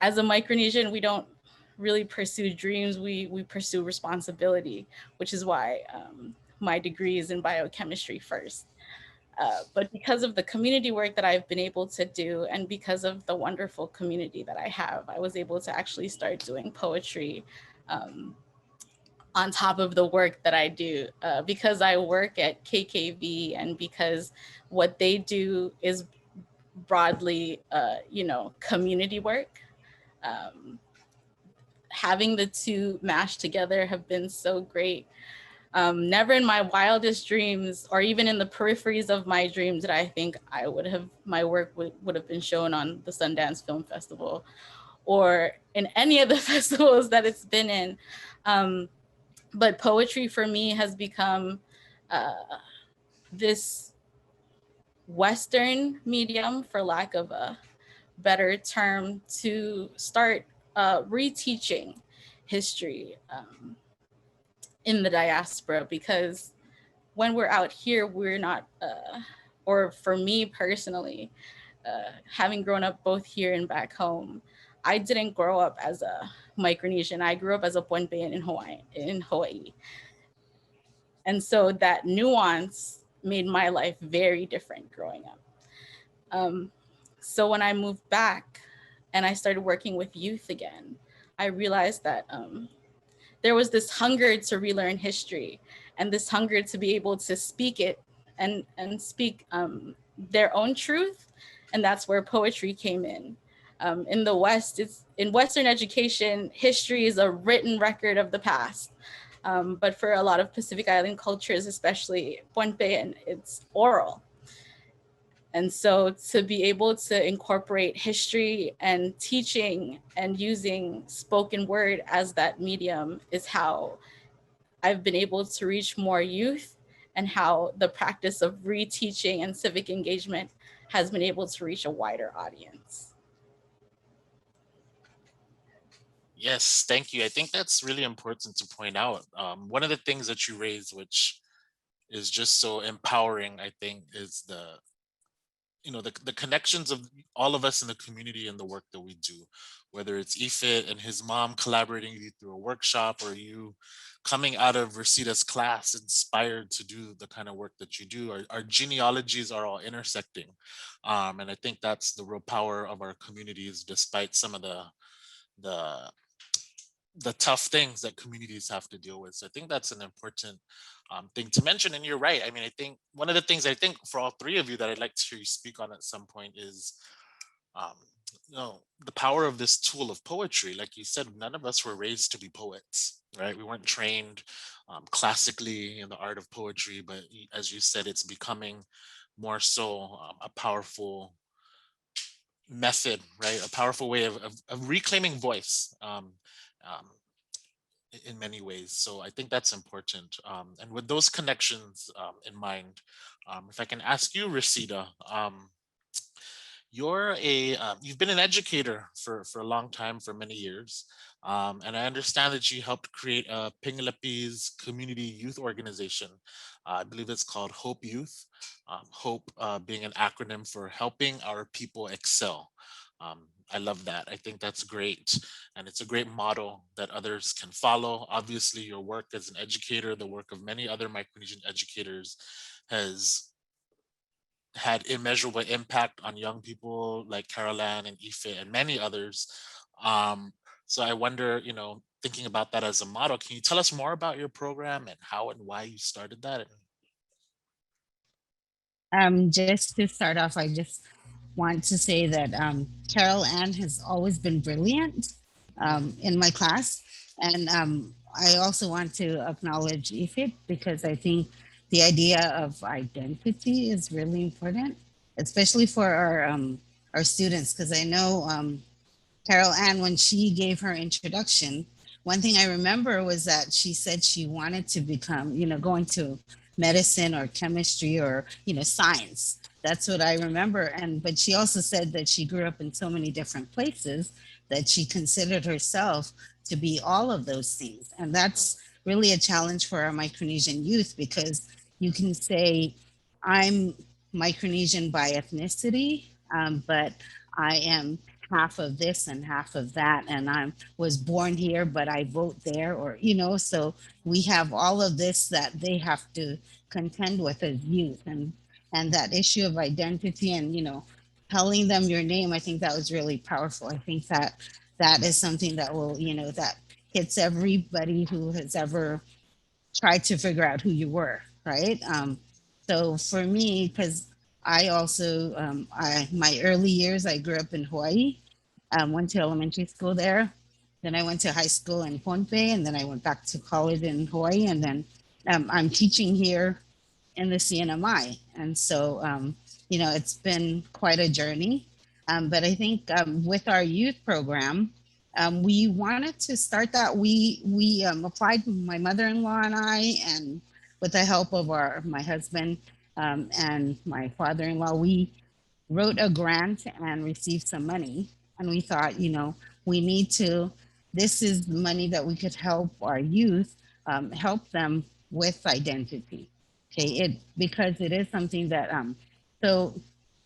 As a Micronesian, we don't really pursue dreams. We pursue responsibility, which is why my degree is in biochemistry first. But because of the community work that I've been able to do, and because of the wonderful community that I have, I was able to actually start doing poetry on top of the work that I do, because I work at KKV, and because what they do is broadly, community work. Having the two mashed together have been so great. Never in my wildest dreams, or even in the peripheries of my dreams, did I think my work would have been shown on the Sundance Film Festival or in any of the festivals that it's been in. But poetry for me has become this Western medium, for lack of a better term, to start reteaching history in the diaspora, because when we're out here, we're not, or for me personally, having grown up both here and back home, I didn't grow up as a Micronesian. I grew up as a Pohnpeian in Hawaii. And so that nuance made my life very different growing up. So when I moved back and I started working with youth again, I realized that there was this hunger to relearn history, and this hunger to be able to speak it and speak their own truth. And that's where poetry came in. In the West, it's in Western education, history is a written record of the past. But for a lot of Pacific Island cultures, especially Pohnpeian, it's oral. And so to be able to incorporate history and teaching and using spoken word as that medium is how I've been able to reach more youth, and how the practice of reteaching and civic engagement has been able to reach a wider audience. Yes, thank you. I think that's really important to point out. One of the things that you raised, which is just so empowering, I think, is the connections of all of us in the community and the work that we do, whether it's Ifit and his mom collaborating with you through a workshop, or you coming out of Resida's class inspired to do the kind of work that you do. Our genealogies are all intersecting. And I think that's the real power of our communities, despite some of the the tough things that communities have to deal with. So I think that's an important thing to mention. And you're right. I mean, I think one of the things I think for all three of you that I'd like to hear you speak on at some point is, um, the power of this tool of poetry. Like you said, none of us were raised to be poets, right? We weren't trained classically in the art of poetry, but as you said, it's becoming more so a powerful method, right? A powerful way of reclaiming voice. Um, in many ways. So I think that's important. And with those connections in mind, if I can ask you, Resida, you've been an educator for a long time, for many years, and I understand that you helped create a Pingalapi's community youth organization. I believe it's called Hope Youth. Hope being an acronym for helping our people excel. I love that. I think that's great, and it's a great model that others can follow. Obviously, your work as an educator, the work of many other Micronesian educators, has had immeasurable impact on young people like Caroline and Ife and many others. So I wonder, thinking about that as a model, can you tell us more about your program and how and why you started that? Just to start off, I just want to say that Carol Ann has always been brilliant in my class. And I also want to acknowledge Ifit, because I think the idea of identity is really important, especially for our students, because I know Carol Ann, when she gave her introduction, one thing I remember was that she said she wanted to become, going to medicine or chemistry or, science. That's what I remember. But she also said that she grew up in so many different places that she considered herself to be all of those things. And that's really a challenge for our Micronesian youth, because you can say, I'm Micronesian by ethnicity, but I am half of this and half of that, and I was born here but I vote there, or so we have all of this that they have to contend with as youth, and that issue of identity, and telling them your name. I think that was really powerful. I think that that is something that will, that hits everybody who has ever tried to figure out who you were, right? So for me, because I also, my early years, I grew up in Hawaii, went to elementary school there. Then I went to high school in Pohnpei, and then I went back to college in Hawaii. And then I'm teaching here in the CNMI. And so, it's been quite a journey. But I think with our youth program, we wanted to start that. We applied, my mother-in-law and I, and with the help of my husband and my father-in-law, we wrote a grant and received some money. And we thought, we need to, this is money that we could help our youth, help them with identity. Okay, because it is something that, so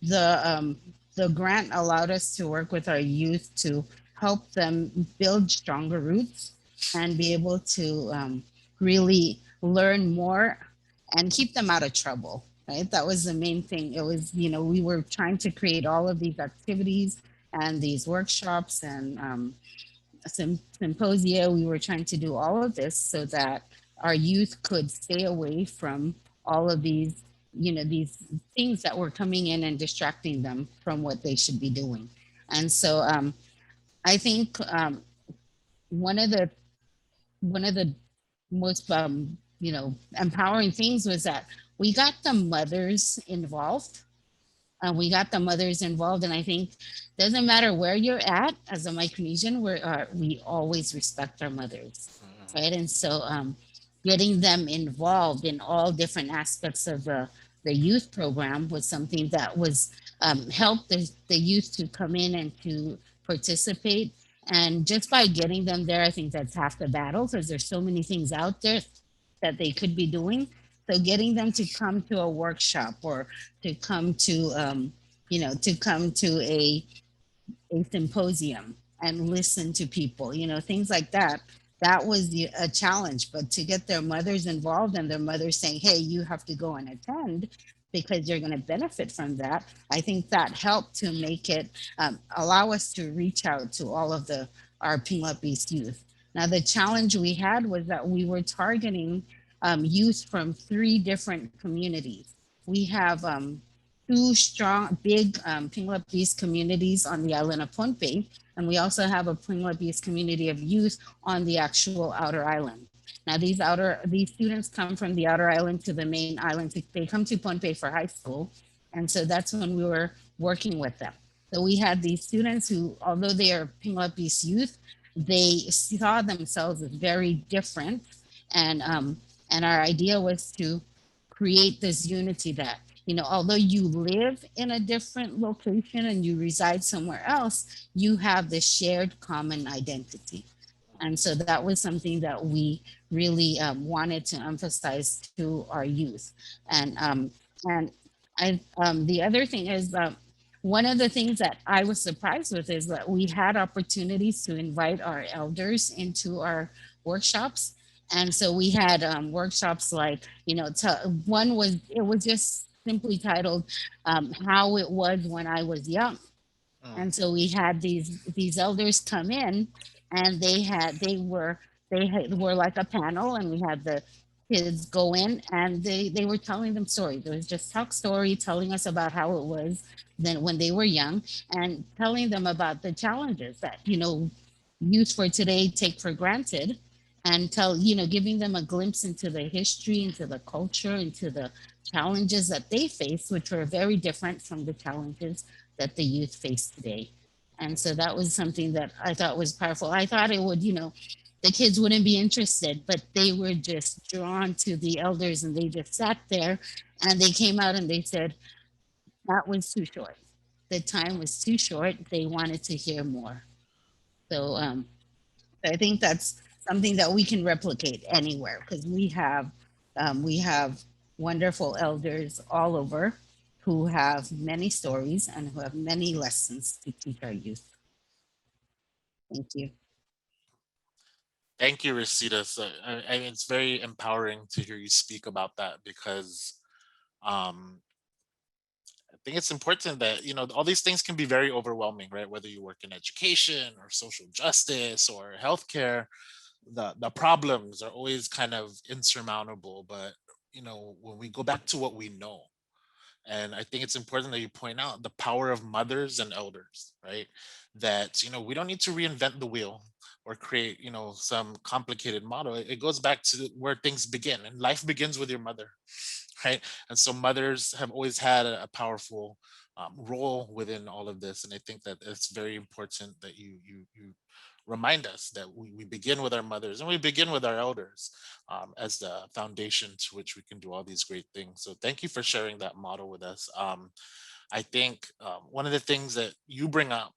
the grant allowed us to work with our youth to help them build stronger roots and be able to really learn more and keep them out of trouble, right? That was the main thing. It was, we were trying to create all of these activities and these workshops and symposia. We were trying to do all of this so that our youth could stay away from all of these, these things that were coming in and distracting them from what they should be doing. And so I think one of the most empowering things was that we got the mothers involved. And I think doesn't matter where you're at as a Micronesian, we always respect our mothers, right? And so getting them involved in all different aspects of the youth program was something that was helped the youth to come in and to participate. And just by getting them there, I think that's half the battle, because there's so many things out there that they could be doing. So getting them to come to a workshop or to come to to come to a symposium and listen to people, things like that. That was a challenge. But to get their mothers involved and their mothers saying, hey, you have to go and attend because you're going to benefit from that, I think that helped to make it allow us to reach out to all of our Pinglapis youth. Now, the challenge we had was that we were targeting youth from 3 different communities. We have 2 strong, big Pinglapis communities on the island of Pohnpei, and we also have a Pinglapis community of youth on the actual outer island. Now, these students come from the outer island to the main island. They come to Pohnpei for high school, and so that's when we were working with them. So we had these students who, although they are Pinglapis youth, they saw themselves as very different, and our idea was to create this unity that although you live in a different location and you reside somewhere else, you have this shared common identity. And so that was something that we really wanted to emphasize to our youth. And the other thing is that one of the things that I was surprised with is that we had opportunities to invite our elders into our workshops. And so we had workshops like, it was just simply titled How It Was When I Was Young. And so we had these elders come in, and they were like a panel, and we had the kids go in, and they were telling them stories. It was just talk story, telling us about how it was then when they were young, and telling them about the challenges that youth for today take for granted, and giving them a glimpse into the history, into the culture, into the challenges that they face, which were very different from the challenges that the youth face today. And so that was something that I thought was powerful. I thought it would, the kids wouldn't be interested, but they were just drawn to the elders, and they just sat there, and they came out and they said, that was too short. The time was too short. They wanted to hear more. So I think that's something that we can replicate anywhere, because we have wonderful elders all over who have many stories and who have many lessons to teach our youth. Thank you. Thank you, Resida. So, I mean, it's very empowering to hear you speak about that, because um, I think it's important that all these things can be very overwhelming, right? Whether you work in education or social justice or healthcare, the problems are always kind of insurmountable. But when we go back to what we know, and I think it's important that you point out the power of mothers and elders, right? That we don't need to reinvent the wheel or create some complicated model. It goes back to where things begin, and life begins with your mother, right? And so mothers have always had a powerful role within all of this, and I think that it's very important that you remind us that we begin with our mothers and we begin with our elders as the foundation to which we can do all these great things. So thank you for sharing that model with us. I think one of the things that you bring up,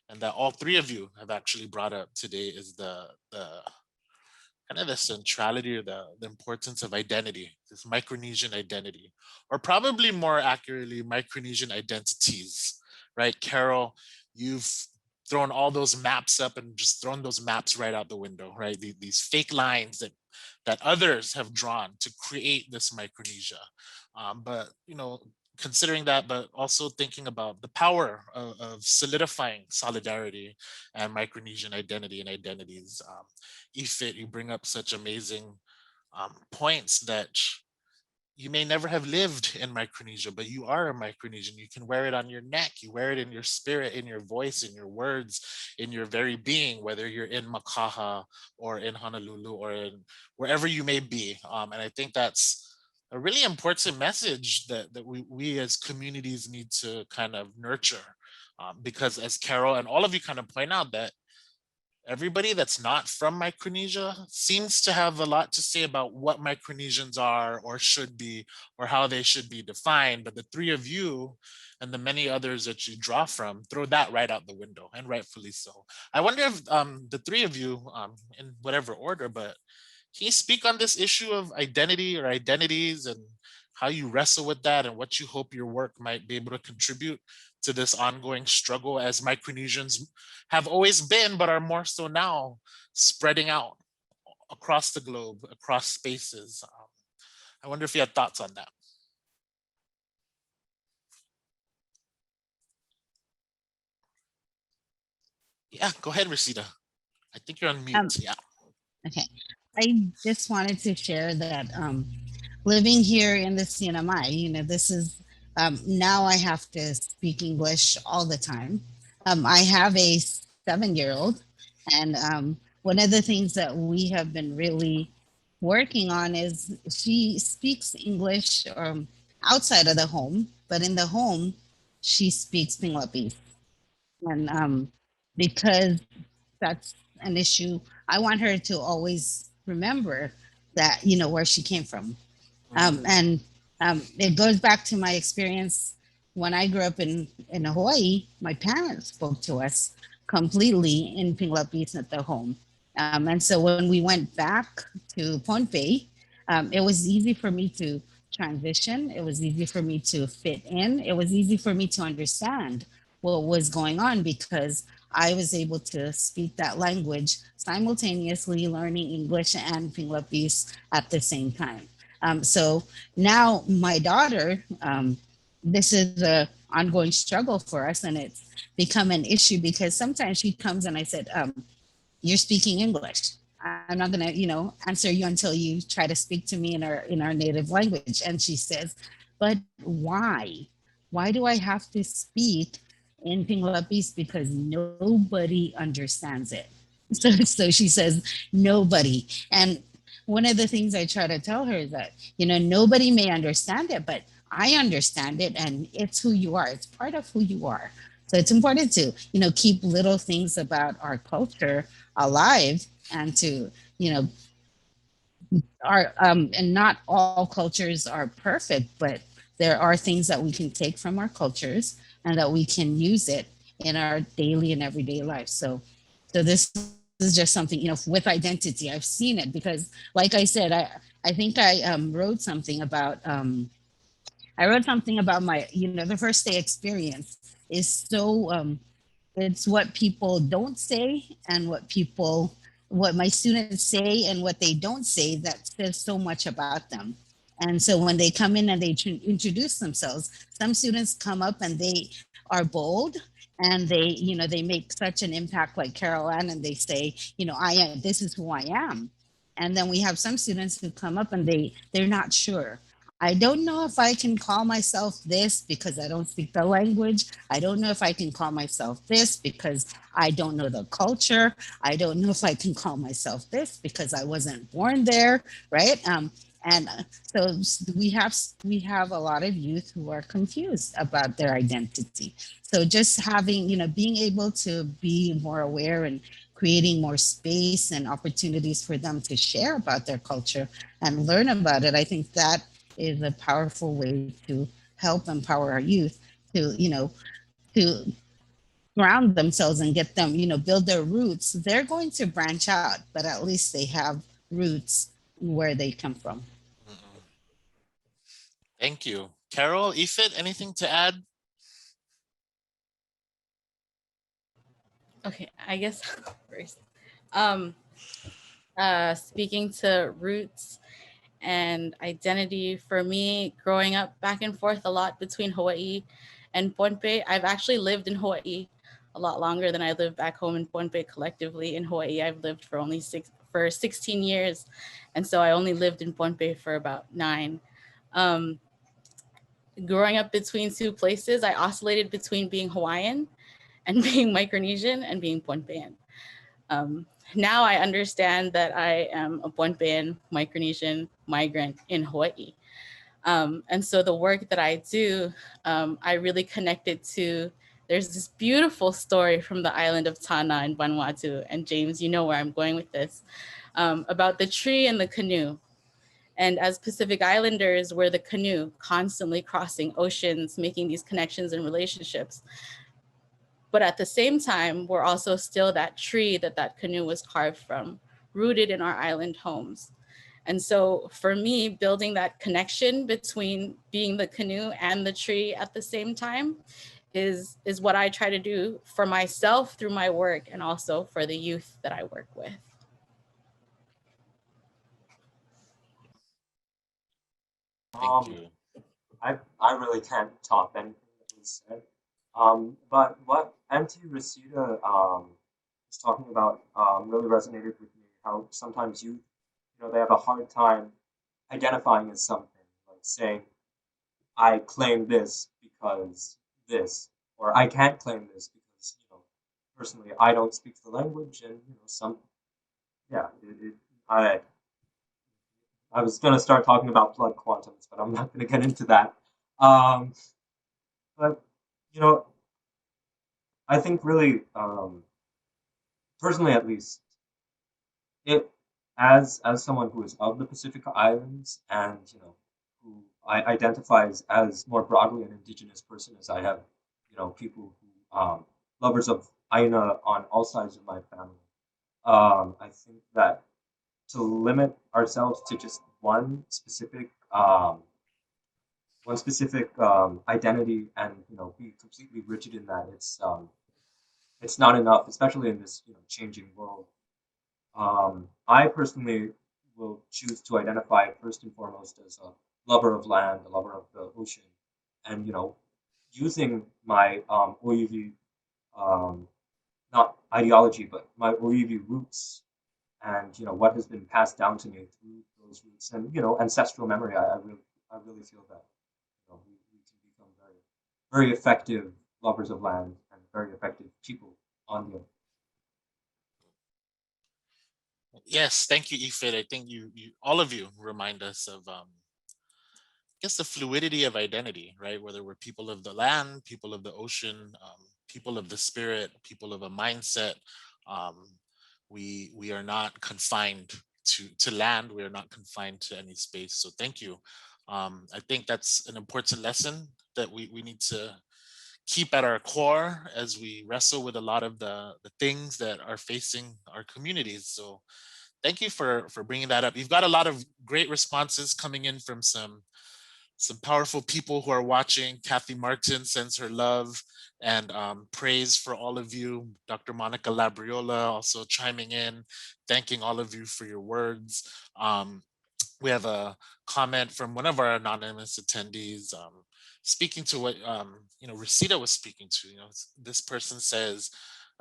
and that all 3 of you have actually brought up today, is the kind of the centrality, or the importance of identity, this Micronesian identity, or probably more accurately, Micronesian identities, right? Carol, you've thrown all those maps up and just thrown those maps right out the window, right? These fake lines that others have drawn to create this Micronesia. But considering that, but also thinking about the power of solidifying solidarity and Micronesian identity and identities. Ifit, you bring up such amazing points that you may never have lived in Micronesia, but you are a Micronesian. You can wear it on your neck, you wear it in your spirit, in your voice, in your words, in your very being, whether you're in Makaha or in Honolulu or in wherever you may be. And I think that's a really important message that we as communities need to kind of nurture. Because as Carol and all of you kind of point out, that everybody that's not from Micronesia seems to have a lot to say about what Micronesians are or should be, or how they should be defined. But the 3 of you and the many others that you draw from throw that right out the window, and rightfully so. I wonder if the 3 of you, in whatever order, but can you speak on this issue of identity or identities, and how you wrestle with that, and what you hope your work might be able to contribute to this ongoing struggle as Micronesians have always been, but are more so now, spreading out across the globe, across spaces. I wonder if you had thoughts on that. Yeah, go ahead, Resida. I think you're on mute. Yeah. Okay. I just wanted to share that living here in the CNMI, this is now I have to speak English all the time. I have a 7-year-old, and one of the things that we have been really working on is she speaks English outside of the home, but in the home, she speaks Pinglapis. And because that's an issue, I want her to always remember that, where she came from. And it goes back to my experience when I grew up in Hawaii. My parents spoke to us completely in Pinglapis at the home. And so when we went back to Pohnpei, it was easy for me to transition. It was easy for me to fit in. It was easy for me to understand what was going on because I was able to speak that language simultaneously, learning English and Pinglapis at the same time. So now my daughter, this is a ongoing struggle for us, and it's become an issue because sometimes she comes and I said, "You're speaking English. I'm not gonna, answer you until you try to speak to me in our native language." And she says, "But why? Why do I have to speak in Pinglapis because nobody understands it?" So she says, "Nobody." And one of the things I try to tell her is that, nobody may understand it, but I understand it, and it's who you are. It's part of who you are. So it's important to, keep little things about our culture alive, and to, and not all cultures are perfect, but there are things that we can take from our cultures and that we can use it in our daily and everyday life. So this is just something, with identity. I've seen it because, like I said, I think I wrote something about my, the first day experience is so it's what people don't say and what my students say and what they don't say that says so much about them. And so when they come in and they introduce themselves, some students come up and they are bold, and they make such an impact, like Carol Ann, and they say, "I am, this is who I am." And then we have some students who come up and they're not sure. "I don't know if I can call myself this because I don't speak the language. I don't know if I can call myself this because I don't know the culture. I don't know if I can call myself this because I wasn't born there," right? And so we have a lot of youth who are confused about their identity. So just having, being able to be more aware and creating more space and opportunities for them to share about their culture and learn about it, I think that is a powerful way to help empower our youth to, to ground themselves and get them, build their roots. They're going to branch out, but at least they have roots where they come from. Thank you. Carol, Ifit, anything to add? Okay, I guess first. Speaking to roots and identity, for me, growing up back and forth a lot between Hawaii and Pohnpei. I've actually lived in Hawaii a lot longer than I lived back home in Pohnpei collectively. In Hawaii, I've lived for 16 years. And so I only lived in Pohnpei for about 9. Growing up between two places, I oscillated between being Hawaiian and being Micronesian and being Pohnpeian. Now I understand that I am a Pohnpeian Micronesian migrant in Hawaii. And so the work that I do, I really connected to, there's this beautiful story from the island of Tana in Vanuatu, and James, you know where I'm going with this, about the tree and the canoe. And as Pacific Islanders, we're the canoe, constantly crossing oceans, making these connections and relationships. But at the same time, we're also still that tree that canoe was carved from, rooted in our island homes. And so for me, building that connection between being the canoe and the tree at the same time is what I try to do for myself through my work and also for the youth that I work with. Thank you. I really can't top anything that was said. But what Auntie Resida was talking about really resonated with me. How sometimes youth, they have a hard time identifying as something, like saying, "I claim this because this," or "I can't claim this because personally I don't speak the language," and yeah, I was going to start talking about blood quantums, but I'm not going to get into that. But, I think really, personally at least, it as someone who is of the Pacific Islands and, who identifies as more broadly an indigenous person, as I have, people who, lovers of Aina on all sides of my family. I think that to limit ourselves to just one specific identity and be completely rigid in that it's not enough, especially in this changing world. I personally will choose to identify first and foremost as a lover of land, a lover of the ocean, and using my Oiwi not ideology, but my Oiwi roots and what has been passed down to me through those roots and ancestral memory. I really feel that we can become very effective lovers of land and very effective people on the earth. Yes, thank you, Ifit. I think you all of you remind us of I guess the fluidity of identity, right? Whether we're people of the land, people of the ocean, people of the spirit, people of a mindset. Um, we are not confined to land. We are not confined to any space. So thank you. I think that's an important lesson that we need to keep at our core as we wrestle with a lot of the things that are facing our communities. So thank you for bringing that up. You've got a lot of great responses coming in from some powerful people who are watching. Kathy Martin sends her love and praise for all of you. Dr. Monica Labriola also chiming in, thanking all of you for your words. We have a comment from one of our anonymous attendees speaking to what Resida was speaking to. This person says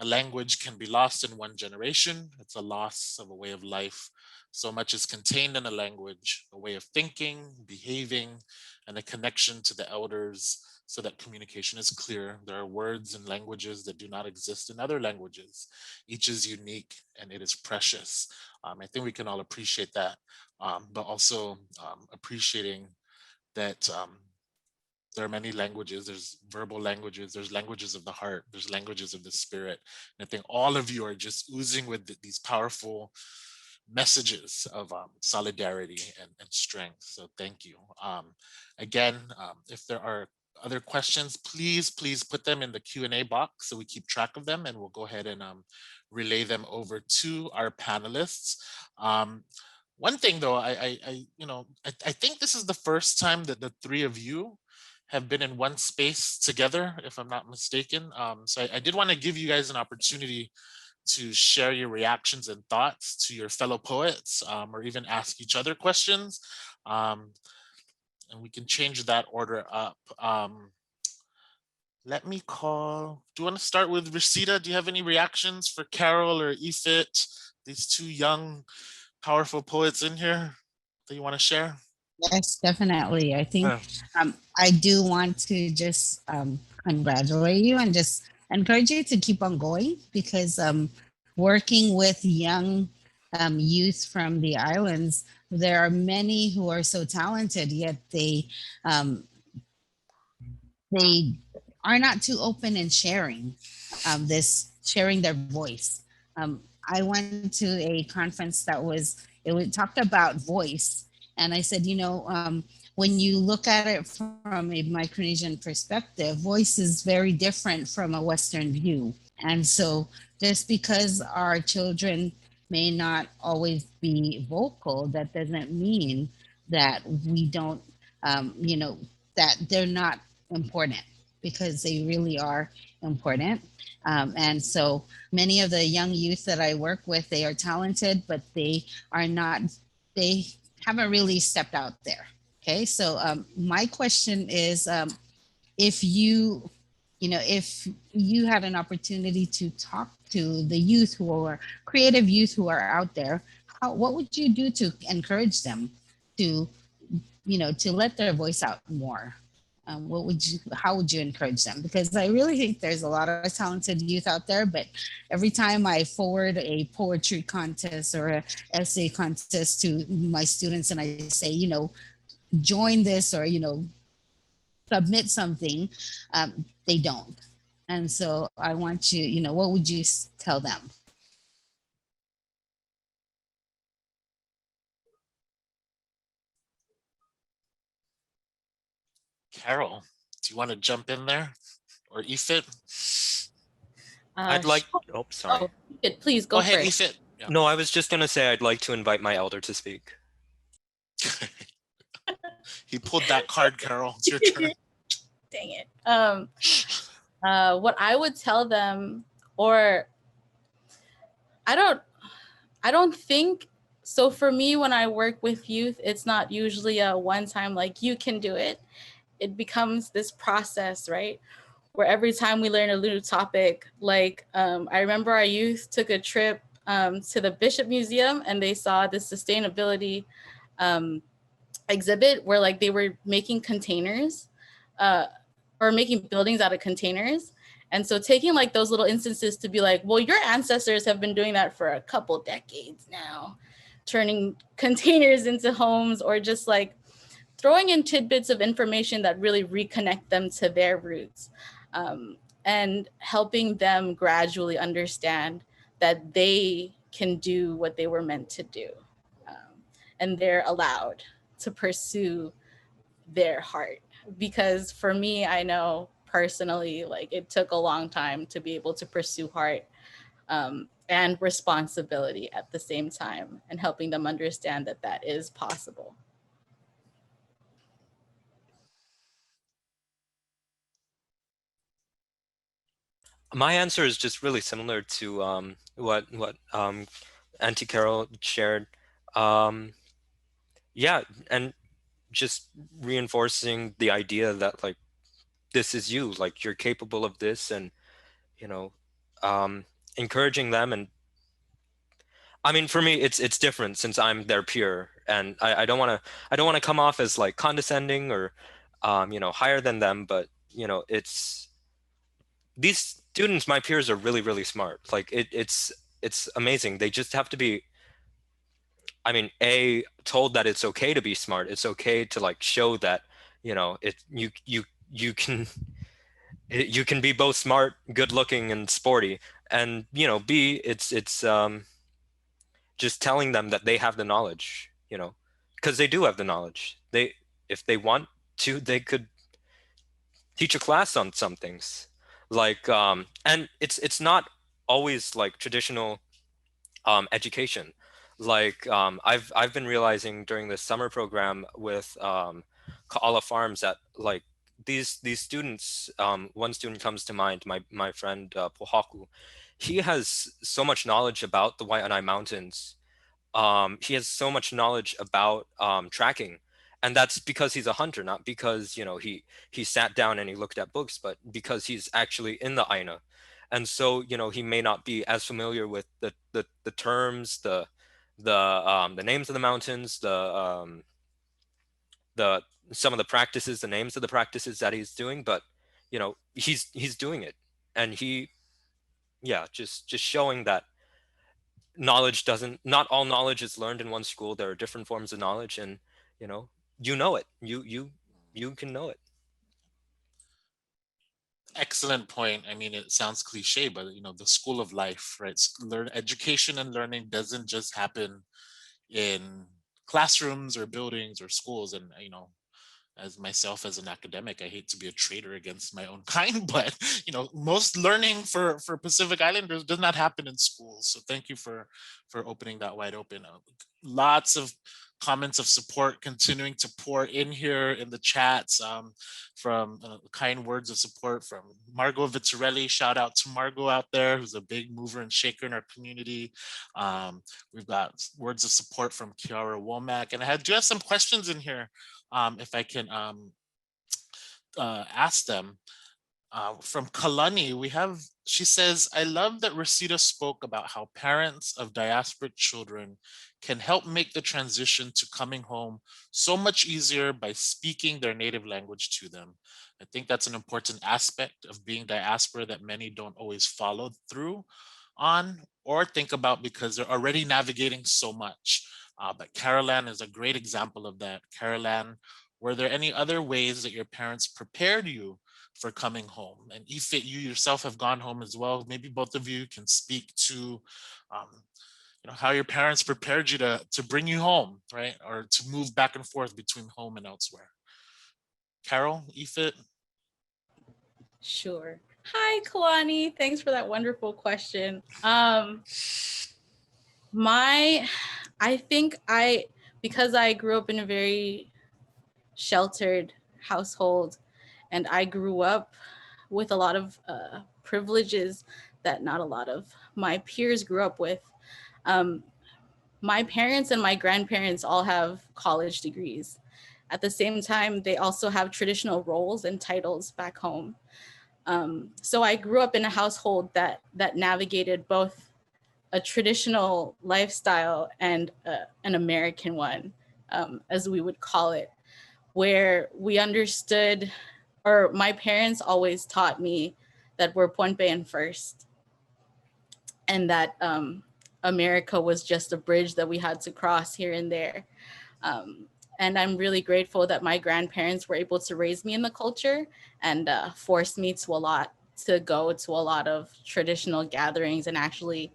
a language can be lost in one generation. It's a loss of a way of life. So much is contained in a language, a way of thinking, behaving, and a connection to the elders so that communication is clear. There are words and languages that do not exist in other languages. Each is unique and it is precious. I think we can all appreciate that, but also appreciating that there are many languages. There's verbal languages, there's languages of the heart, there's languages of the spirit. And I think all of you are just oozing with these powerful messages of solidarity and strength. So thank you. Again, if there are other questions, please put them in the Q&A box so we keep track of them, and we'll go ahead and relay them over to our panelists. One thing though, I think this is the first time that the three of you have been in one space together, if I'm not mistaken. So I did want to give you guys an opportunity to share your reactions and thoughts to your fellow poets, or even ask each other questions. And we can change that order up. Let me call, do you want to start with Resida? Do you have any reactions for Carol or Ifit, these two young, powerful poets in here that you want to share? Yes, definitely. I think I do want to just congratulate you and just encourage you to keep on going, because working with young youth from the islands, there are many who are so talented, yet they are not too open in sharing sharing their voice. I went to a conference it talked about voice, and I said, when you look at it from a Micronesian perspective, voice is very different from a Western view. And so just because our children may not always be vocal, that doesn't mean that we don't, that they're not important, because they really are important. And so many of the young youth that I work with, they are talented, but they are not, they haven't really stepped out there. Okay, so my question is, if you, if you had an opportunity to talk to the youth who are creative youth who are out there, what would you do to encourage them to, to let their voice out more? How would you encourage them? Because I really think there's a lot of talented youth out there, but every time I forward a poetry contest or a essay contest to my students and I say, join this, or, submit something, they don't. And so I want you, what would you tell them? Carol, do you want to jump in there, or Ifit? I'd like. Oh, sorry. Please Go go ahead, first. Ifit. Yeah. No, I was just gonna say I'd like to invite my elder to speak. He pulled that card, Carol. It's your turn. Dang it. What I would tell them, or I don't think so. For me, when I work with youth, it's not usually a one time like you can do it. It becomes this process, right? Where every time we learn a new topic, like I remember our youth took a trip to the Bishop Museum, and they saw this sustainability exhibit where like they were making containers or making buildings out of containers. And so taking like those little instances to be like, well, your ancestors have been doing that for a couple decades now, turning containers into homes, or just like throwing in tidbits of information that really reconnect them to their roots, and helping them gradually understand that they can do what they were meant to do, and they're allowed to pursue their heart. Because for me, I know personally, like it took a long time to be able to pursue heart, and responsibility at the same time, and helping them understand that that is possible. My answer is just really similar to what Auntie Carol shared. Yeah, and just reinforcing the idea that like this is you, like you're capable of this, and you know, encouraging them. And I mean, for me, it's different since I'm their peer, and I don't want to come off as like condescending or higher than them, but it's these students, my peers, are really, really smart. Like it's amazing. They just have to be, I mean, told that it's okay to be smart. It's okay to like show that, you can you can be both smart, good looking, and sporty. And B, it's just telling them that they have the knowledge, because they do have the knowledge. If they want to, they could teach a class on some things. Like and it's not always like traditional education. Like I've been realizing during this summer program with Kaala Farms that like these students, one student comes to mind, my friend Pohaku. He has so much knowledge about the Waianae Mountains. He has so much knowledge about tracking, and that's because he's a hunter, not because he sat down and he looked at books, but because he's actually in the Aina. And so he may not be as familiar with the terms, the names of the mountains, the some of the practices, the names of the practices that he's doing, but he's doing it. And just showing that not all knowledge is learned in one school. There are different forms of knowledge, and it, you can know it. Excellent point. I mean, it sounds cliche, but the school of life, right? Education and learning doesn't just happen in classrooms or buildings or schools. And as myself as an academic, I hate to be a traitor against my own kind, but most learning for Pacific Islanders does not happen in schools. So thank you for opening that wide open. Lots of comments of support continuing to pour in here in the chats, from kind words of support from Margot Vitarelli. Shout out to Margot out there, who's a big mover and shaker in our community. We've got words of support from Kiara Womack, and I do have some questions in here, if I can ask them. From Kalani, she says, I love that Resida spoke about how parents of diasporic children can help make the transition to coming home so much easier by speaking their native language to them. I think that's an important aspect of being diaspora that many don't always follow through on or think about because they're already navigating so much. But Carolan is a great example of that. Carolan, were there any other ways that your parents prepared you for coming home? And Ifit, you yourself have gone home as well. Maybe both of you can speak to how your parents prepared you to bring you home, right? Or to move back and forth between home and elsewhere. Carol, Ifit? Sure. Hi, Kalani. Thanks for that wonderful question. Because I grew up in a very sheltered household, and I grew up with a lot of privileges that not a lot of my peers grew up with. My parents and my grandparents all have college degrees. At the same time, they also have traditional roles and titles back home. So I grew up in a household that navigated both a traditional lifestyle and an American one, as we would call it, where we understood, or my parents always taught me that we're Pohnpeian first, and that America was just a bridge that we had to cross here and there. And I'm really grateful that my grandparents were able to raise me in the culture and force me to go to a lot of traditional gatherings and actually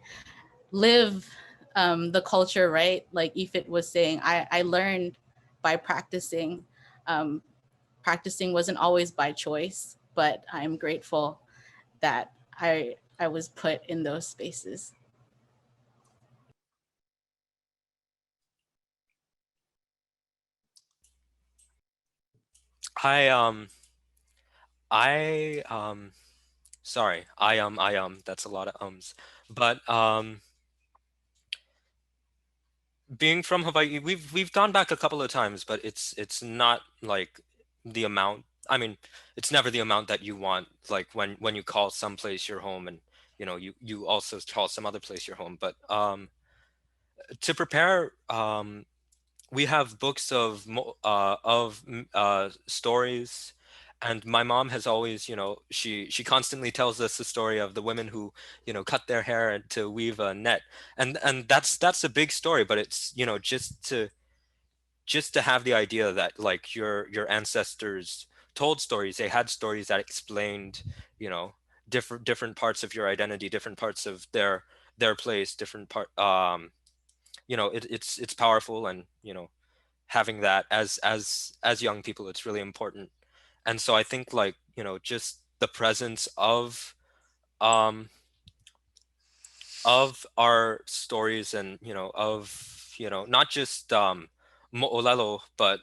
live the culture, right? Like Ifit was saying, I learned by practicing. Practicing wasn't always by choice, but I'm grateful that I was put in those spaces. Sorry, that's a lot of ums. But being from Hawaii, we've gone back a couple of times, but it's not like the amount. I mean, it's never the amount that you want, like when you call some place your home, and you also call some other place your home. But to prepare, we have books of stories, and my mom has always, she constantly tells us the story of the women who, cut their hair to weave a net, and that's a big story, but it's, just to have the idea that like your ancestors told stories, they had stories that explained, different parts of your identity, different parts of their place, different part. It's powerful, and having that as young people, it's really important. And so I think, like, just the presence of our stories, and of not just mo'olelo, but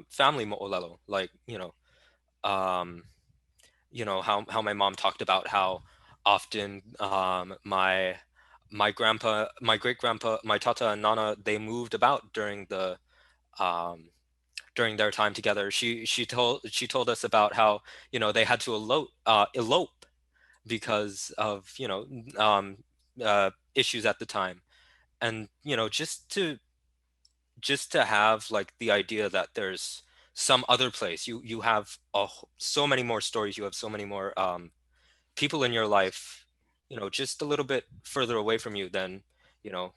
family mo'olelo, like um how my mom talked about how often my grandpa, my great grandpa, my tata and nana, they moved about um during their time together. She told us about how they had to elope because of issues at the time. And just to have like the idea that there's some other place, you have so many more stories, you have so many more people in your life, just a little bit further away from you than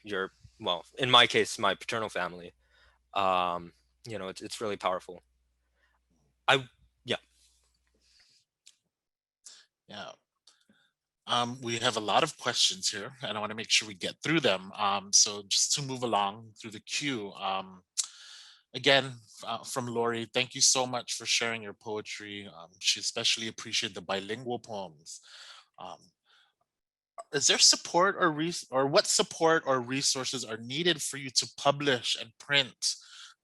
your, well, in my case, my paternal family. It's really powerful. I Yeah. Yeah. We have a lot of questions here, and I want to make sure we get through them. So just to move along through the queue, Again, from Lori, thank you so much for sharing your poetry. She especially appreciated the bilingual poems. Um, is there support or what support or resources are needed for you to publish and print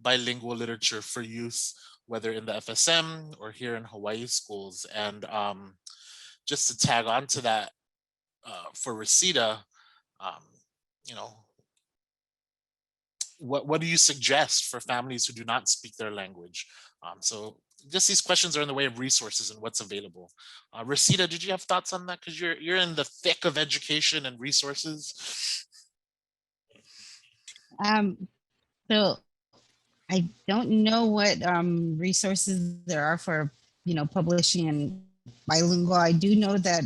bilingual literature for youth, whether in the FSM or here in Hawaii schools? And just to tag on to that, for Resida, um, you know, what do you suggest for families who do not speak their language? So just these questions are in the way of resources and what's available. Resida, did you have thoughts on that? Because you're in the thick of education and resources. Um, so I don't know what resources there are for, publishing and bilingual. I do know that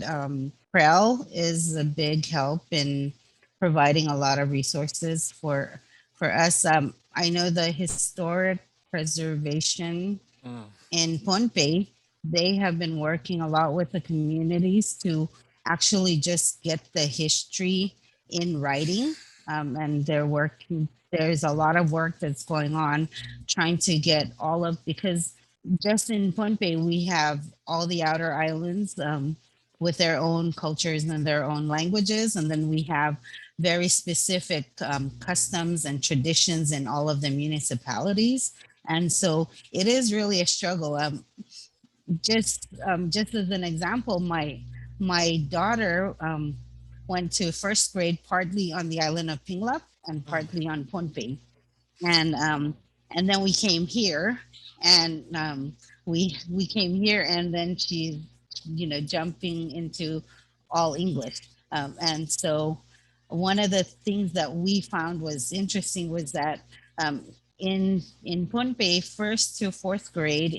Prel is a big help in providing a lot of resources for us. I know the historic preservation Mm, in Pohnpei, they have been working a lot with the communities to actually just get the history in writing. And they're working, there's a lot of work that's going on trying to get all of, because just in Pohnpei, we have all the outer islands with their own cultures and their own languages. And then we have very specific customs and traditions in all of the municipalities. And so it is really a struggle. Just as an example, my daughter went to first grade partly on the island of Pinglap and mm, partly on Pohnpei, and then we came here, and we came here, and then she's jumping into all English, and so one of the things that we found was interesting was that um, in Pohnpei, first to fourth grade,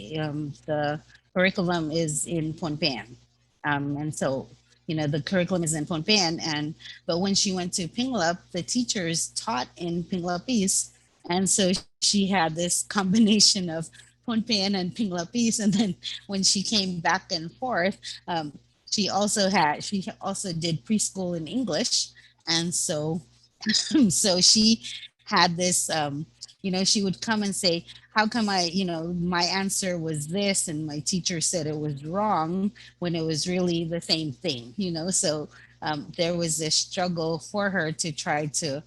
the curriculum is in Pohnpeian, and so the curriculum is in Pohnpeian, and but when she went to Pinglap, the teachers taught in Pinglapese, and so she had this combination of Pohnpeian and Pinglapese, and then when she came back and forth, she also did preschool in English, and so so she had this she would come and say, how come my answer was this and my teacher said it was wrong when it was really the same thing, so there was this struggle for her to try to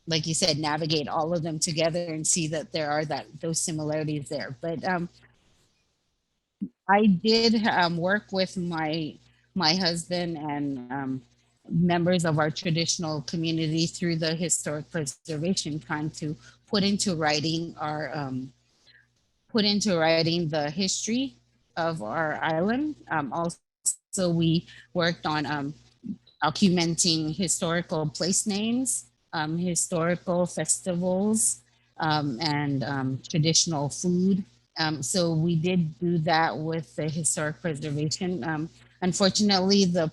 like you said, navigate all of them together and see that there are those similarities there. But I did work with my husband and members of our traditional community through the historic preservation, trying to put into writing the history of our island. Also, we worked on documenting historical place names, historical festivals, and traditional food. So we did do that with the historic preservation. Unfortunately, the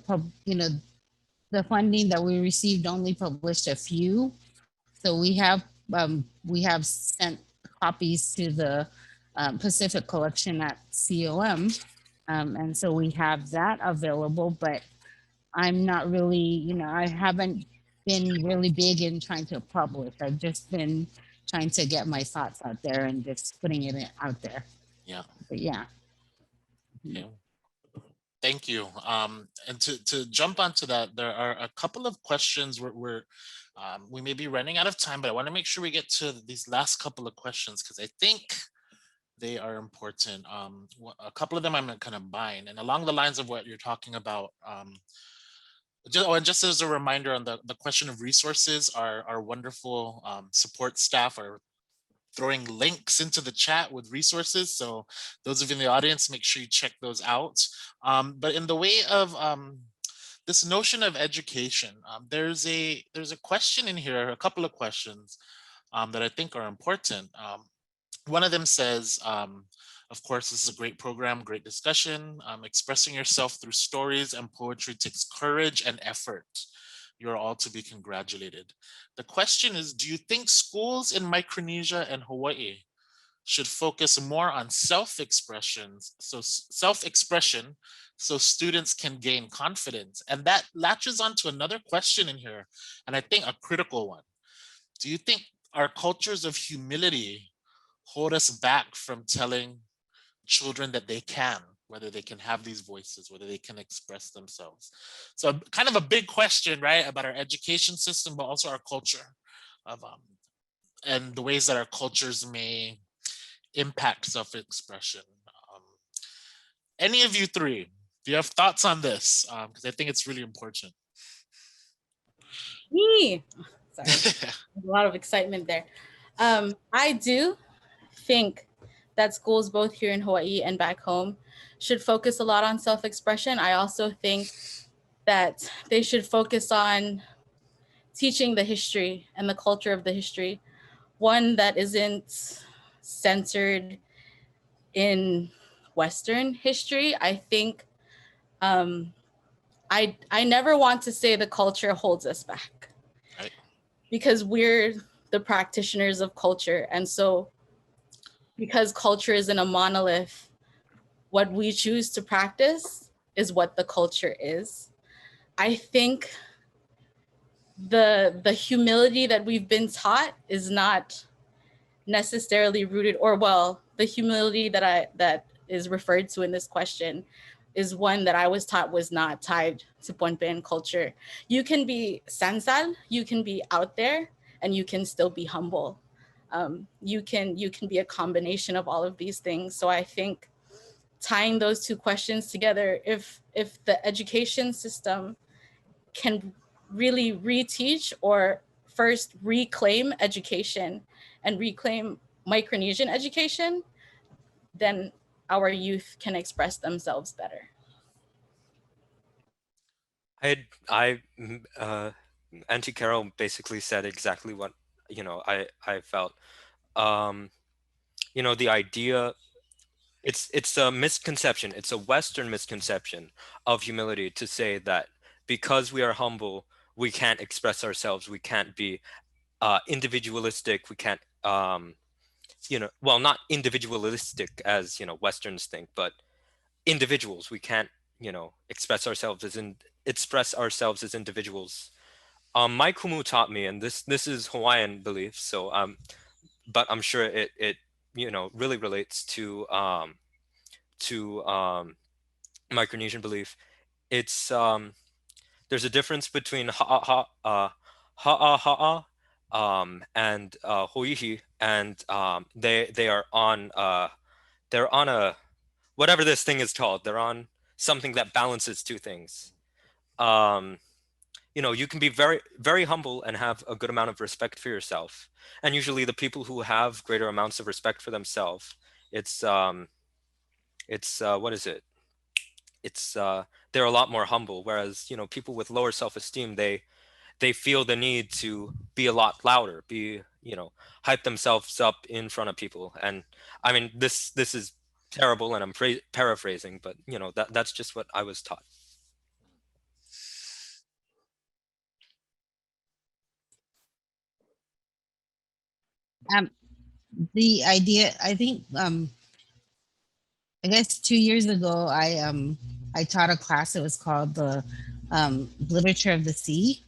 funding that we received only published a few. So we have sent copies to the Pacific Collection at COM, and so we have that available. But I'm not really, I haven't been really big in trying to publish. I've just been trying to get my thoughts out there and just putting it out there. yeah. But yeah. Okay. Thank you. And to jump onto that, there are a couple of questions where we may be running out of time, but I want to make sure we get to these last couple of questions because I think they are important. A couple of them I'm going to combine, and along the lines of what you're talking about. And just as a reminder on the question of resources, our wonderful support staff are throwing links into the chat with resources. So those of you in the audience, make sure you check those out. But in the way of this notion of education, there's a question in here, a couple of questions that I think are important. One of them says, of course, this is a great program, great discussion. Expressing yourself through stories and poetry takes courage and effort. You're all to be congratulated. The question is, do you think schools in Micronesia and Hawaii should focus more on self-expression so students can gain confidence? And that latches onto another question in here, and I think a critical one. Do you think our cultures of humility hold us back from telling children that they can, whether they can have these voices, whether they can express themselves. So kind of a big question, right, about our education system, but also our culture of and the ways that our cultures may impact self-expression. Any of you three, do you have thoughts on this? Because I think it's really important. Me. Sorry, a lot of excitement there. I do think that schools both here in Hawaii and back home should focus a lot on self-expression. I also think that they should focus on teaching the history and the culture of the history, one that isn't centered in Western history. I think I never want to say the culture holds us back, Right. because we're the practitioners of culture. And so because culture isn't a monolith, what we choose to practice is what the culture is. I think the humility that we've been taught is not necessarily rooted, or well, the humility that is referred to in this question is one that I was taught was not tied to Pohnpeian culture. You can be sansal, you can be out there, and you can still be humble. You can be a combination of all of these things. So I think tying those two questions together, if the education system can really reteach or first reclaim education and reclaim Micronesian education, then our youth can express themselves better. Auntie Carol basically said exactly what I felt. The idea, it's a misconception. It's a Western misconception of humility to say that because we are humble, we can't express ourselves. We can't be individualistic. We can't, well, not individualistic as Westerns think, but individuals. We can't, express ourselves as individuals. My kumu taught me, and this is Hawaiian belief. So, but I'm sure it really relates to Micronesian belief. It's there's a difference between ha'a and hoihi, and they are on they're on a whatever this thing is called. They're on something that balances two things. You can be very, very humble and have a good amount of respect for yourself. And usually the people who have greater amounts of respect for themselves, it's what is it? It's they're a lot more humble. Whereas, people with lower self-esteem, they feel the need to be a lot louder, hype themselves up in front of people. And I mean, this is terrible, and I'm paraphrasing, but that's just what I was taught. The idea, I think, I guess 2 years ago, I taught a class. It was called the Literature of the Sea,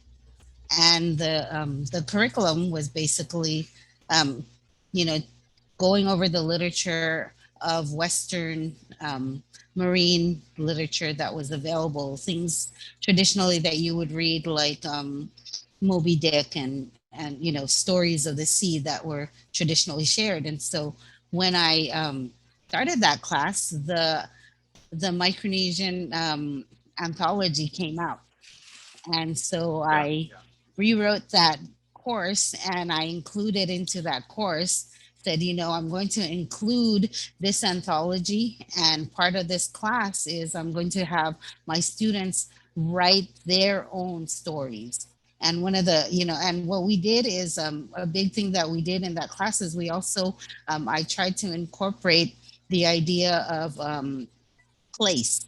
and the curriculum was basically, going over the literature of Western marine literature that was available. Things traditionally that you would read, like Moby Dick and stories of the sea that were traditionally shared. And so when I started that class, the Micronesian anthology came out, and so I rewrote that course, and I included into that course, said, I'm going to include this anthology, and part of this class is I'm going to have my students write their own stories. And one of the, and what we did is a big thing that we did in that class is we also, I tried to incorporate the idea of place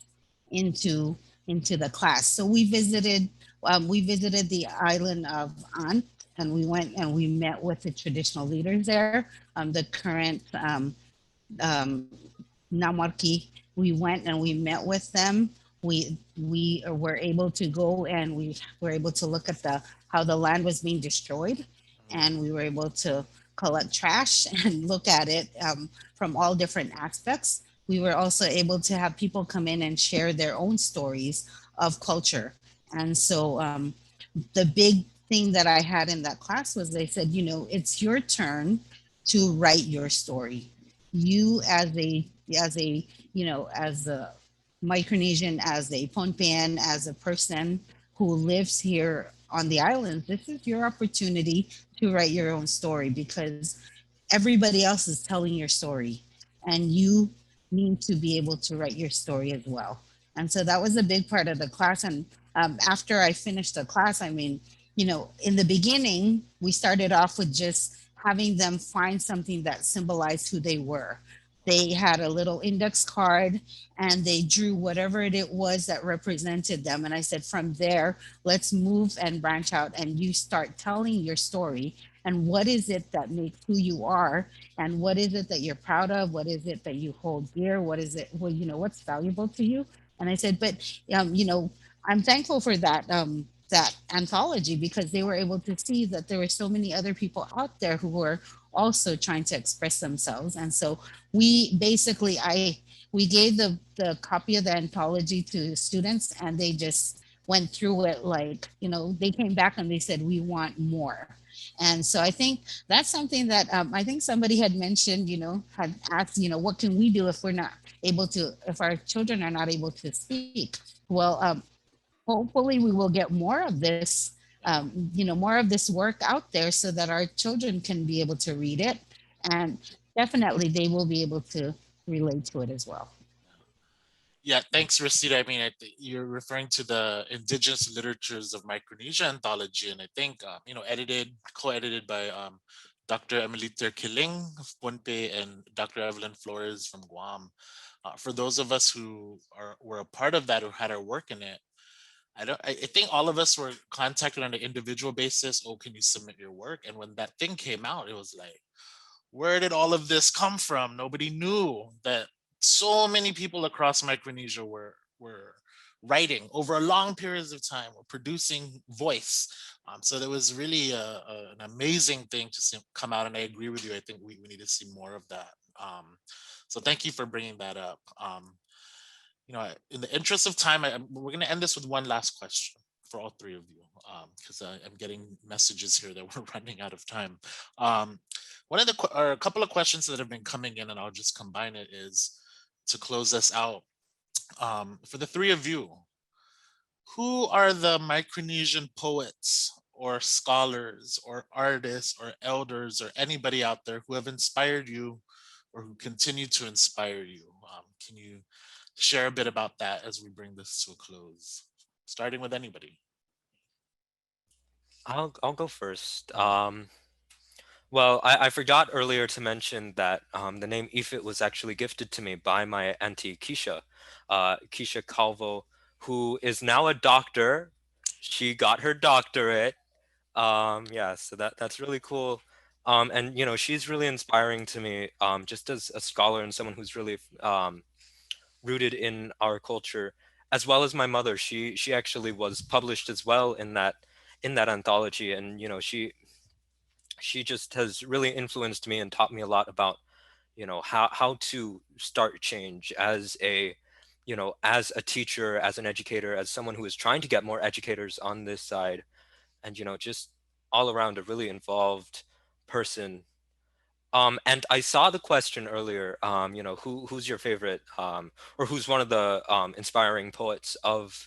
into the class. So we visited the island of An, and we went and we met with the traditional leaders there, the current Namarki. We went and we met with them. We were able to go and we were able to look at how the land was being destroyed, and we were able to collect trash and look at it from all different aspects. We were also able to have people come in and share their own stories of culture. And so the big thing that I had in that class was they said, it's your turn to write your story. You as a Micronesian, as a Pohnpeian, as a person who lives here on the island, this is your opportunity to write your own story because everybody else is telling your story and you need to be able to write your story as well. And so that was a big part of the class. And after I finished the class, I mean, in the beginning, we started off with just having them find something that symbolized who they were. They had a little index card and they drew whatever it was that represented them. And I said, from there, let's move and branch out and you start telling your story and what is it that makes who you are and what is it that you're proud of, what is it that you hold dear, what is it, well, what's valuable to you. And I said, but I'm thankful for that anthology because they were able to see that there were so many other people out there who were also trying to express themselves. And so we gave the copy of the anthology to students and they just went through it like, they came back and they said, we want more. And so I think that's something that I think somebody had mentioned, had asked, what can we do if we're not able to, if our children are not able to speak? Well, hopefully we will get more of this, more of this work out there so that our children can be able to read it. And definitely they will be able to relate to it as well. Yeah, thanks, Resida. I mean, you're referring to the Indigenous Literatures of Micronesia anthology, and I think co-edited by Dr. Emiliter Killing of Pohnpei and Dr. Evelyn Flores from Guam. For those of us who were a part of that or had our work in it, I think all of us were contacted on an individual basis. Oh, can you submit your work? And when that thing came out, it was like, where did all of this come from? Nobody knew that so many people across Micronesia were writing over a long periods of time, or producing voice. So there was really an amazing thing to see come out, and I agree with you. I think we need to see more of that. So thank you for bringing that up. In the interest of time, we're going to end this with one last question for all three of you, because I'm getting messages here that we're running out of time. One of or a couple of questions that have been coming in, and I'll just combine it, is to close us out. For the three of you, who are the Micronesian poets or scholars or artists or elders or anybody out there who have inspired you or who continue to inspire you? Can you share a bit about that as we bring this to a close? Starting with anybody. I'll go first. Well, I forgot earlier to mention that the name Ifit was actually gifted to me by my auntie Keisha, Keisha Calvo, who is now a doctor. She got her doctorate. Yeah, so that's really cool. And she's really inspiring to me, just as a scholar and someone who's really rooted in our culture, as well as my mother. She actually was published as well in that anthology, and she just has really influenced me and taught me a lot about how to start change as a as a teacher, as an educator, as someone who is trying to get more educators on this side, and just all around a really involved person. And I saw the question earlier, who's your favorite, or who's one of the inspiring poets of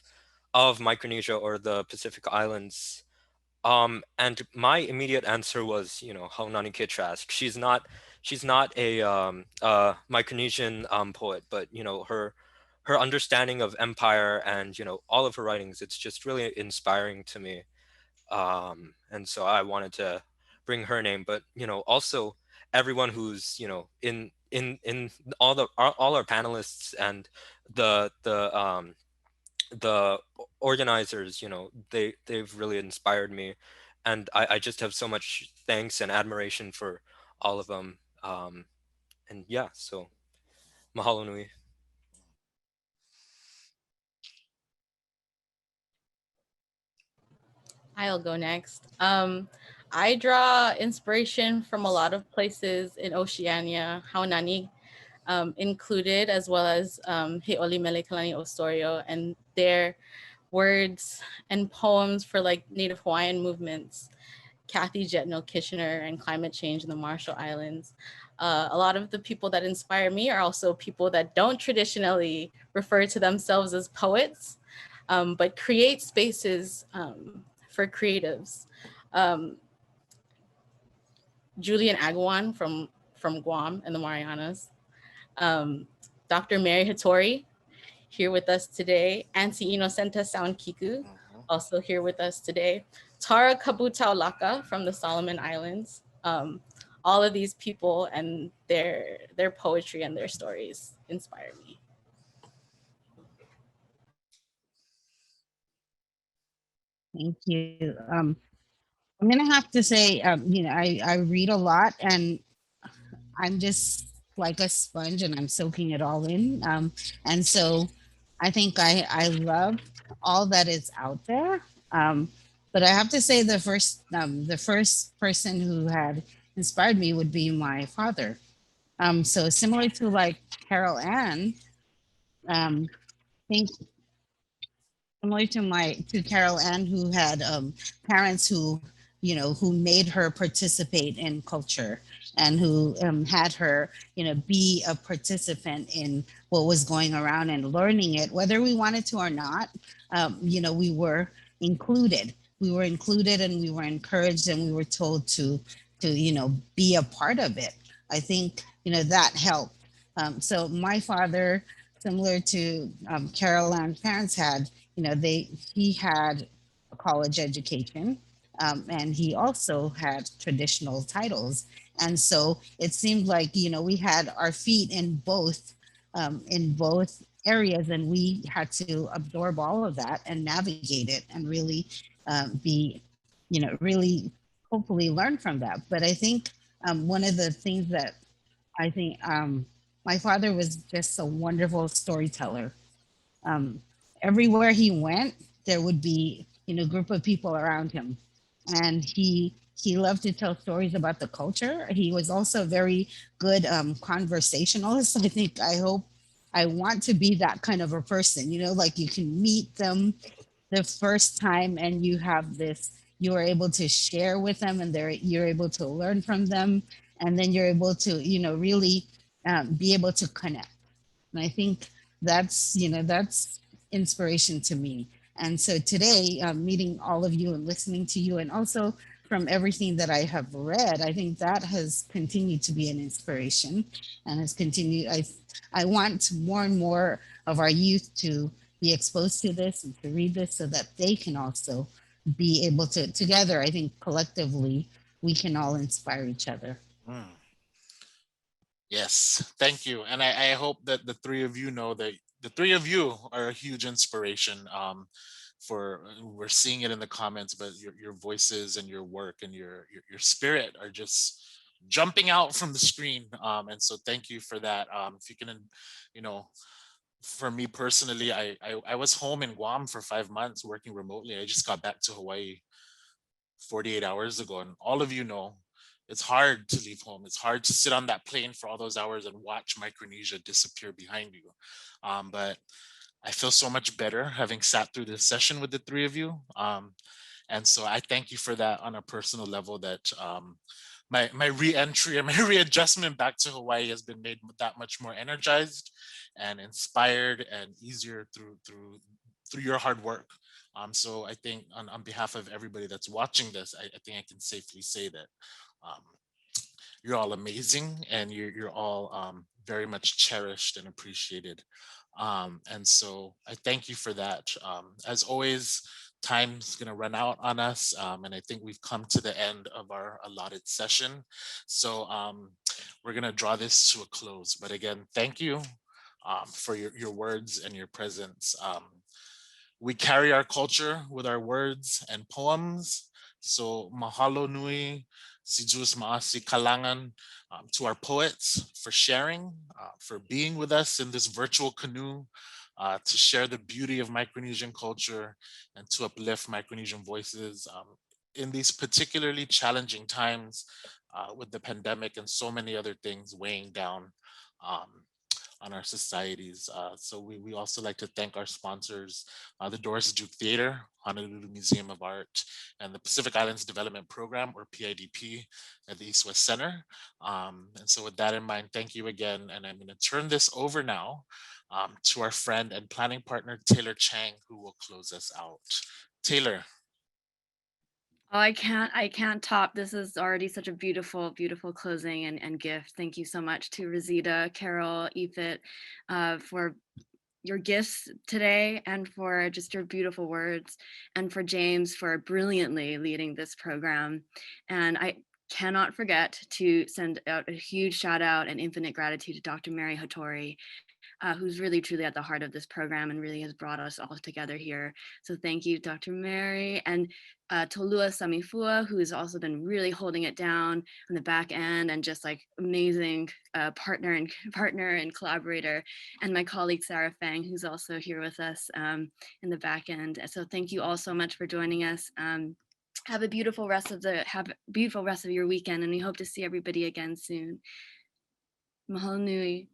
Micronesia or the Pacific Islands. And my immediate answer was, Haunani Kittrask. She's not a Micronesian poet, but her understanding of empire and all of her writings, it's just really inspiring to me. And so I wanted to bring her name, but also everyone who's in all our panelists and the organizers, they've really inspired me, and I just have so much thanks and admiration for all of them. And yeah, so mahalo nui. I'll go next. I draw inspiration from a lot of places in Oceania, Haunani included, as well as Heoli Melekalani Osorio and their words and poems for like Native Hawaiian movements, Kathy Jetno Kitchener and climate change in the Marshall Islands. A lot of the people that inspire me are also people that don't traditionally refer to themselves as poets, but create spaces for creatives. Julian Agwan from Guam and the Marianas. Dr. Mary Hattori, here with us today. Auntie Inocenta Sound Kiku, also here with us today. Tara Kabutaulaka from the Solomon Islands. All of these people and their poetry and their stories inspire me. Thank you. I'm gonna have to say, I read a lot, and I'm just like a sponge, and I'm soaking it all in. And so, I think I love all that is out there. But I have to say, the first person who had inspired me would be my father. So similar to like Carol Ann, I think similar to Carol Ann, who had parents who, who made her participate in culture, and who had her, be a participant in what was going around and learning it, whether we wanted to or not. We were included. We were included, and we were encouraged, and we were told to be a part of it. I think that helped. So my father, similar to Carol Ann's parents had, he had a college education, and he also had traditional titles, and so it seemed like we had our feet in both areas, and we had to absorb all of that and navigate it and really be really hopefully learn from that. But I think one of the things that I think my father was just a wonderful storyteller. um, Everywhere he went, there would be a group of people around him, and he loved to tell stories about the culture. He was also very good conversationalist. I want to be that kind of a person. Like you can meet them the first time, and you are able to share with them, and you're able to learn from them, and then you're able to really be able to connect. And I think that's inspiration to me. And so today, meeting all of you and listening to you, and also from everything that I have read, I think that has continued to be an inspiration, and has continued. I want more and more of our youth to be exposed to this and to read this, so that they can also be able to, together, I think collectively, we can all inspire each other. Yes, thank you. And I hope that the three of you know that the three of you are a huge inspiration. For we're seeing it in the comments, but your voices and your work and your spirit are just jumping out from the screen. And so thank you for that. If you can, you know, for me personally, I was home in Guam for 5 months working remotely. I just got back to Hawaii 48 hours ago, and all of you know it's hard to leave home. It's hard to sit on that plane for all those hours and watch Micronesia disappear behind you. But I feel so much better having sat through this session with the three of you. And so I thank you for that on a personal level, that my re-entry and my readjustment back to Hawaii has been made that much more energized and inspired and easier through your hard work. So I think on behalf of everybody that's watching this, I think I can safely say that um, you're all amazing, and you're all very much cherished and appreciated. And so I thank you for that. As always, time's gonna run out on us, and I think we've come to the end of our allotted session. So we're gonna draw this to a close. But again, thank you for your words and your presence. We carry our culture with our words and poems. So mahalo nui, si Jus maasi kalangan, to our poets for sharing, for being with us in this virtual canoe, to share the beauty of Micronesian culture and to uplift Micronesian voices. in these particularly challenging times with the pandemic and so many other things weighing down um, on our societies. So we also like to thank our sponsors, the Doris Duke Theater, Honolulu Museum of Art, and the Pacific Islands Development Program, or PIDP, at the East West Center. And so with that in mind, thank you again. And I'm gonna turn this over now to our friend and planning partner, Taylor Chang, who will close us out. Taylor. Oh, I can't top. This is already such a beautiful, beautiful closing and gift. Thank you so much to Resida, Carol, Ifit, for your gifts today and for just your beautiful words, and for James for brilliantly leading this program. And I cannot forget to send out a huge shout out and infinite gratitude to Dr. Mary Hattori, who's really truly at the heart of this program and really has brought us all together here. So thank you, Dr. Mary, and Tolua Samifua, who has also been really holding it down on the back end and just like amazing partner and collaborator, and my colleague Sarah Fang, who's also here with us in the back end. So thank you all so much for joining us. Have a beautiful rest of your weekend, and we hope to see everybody again soon. Mahalo nui.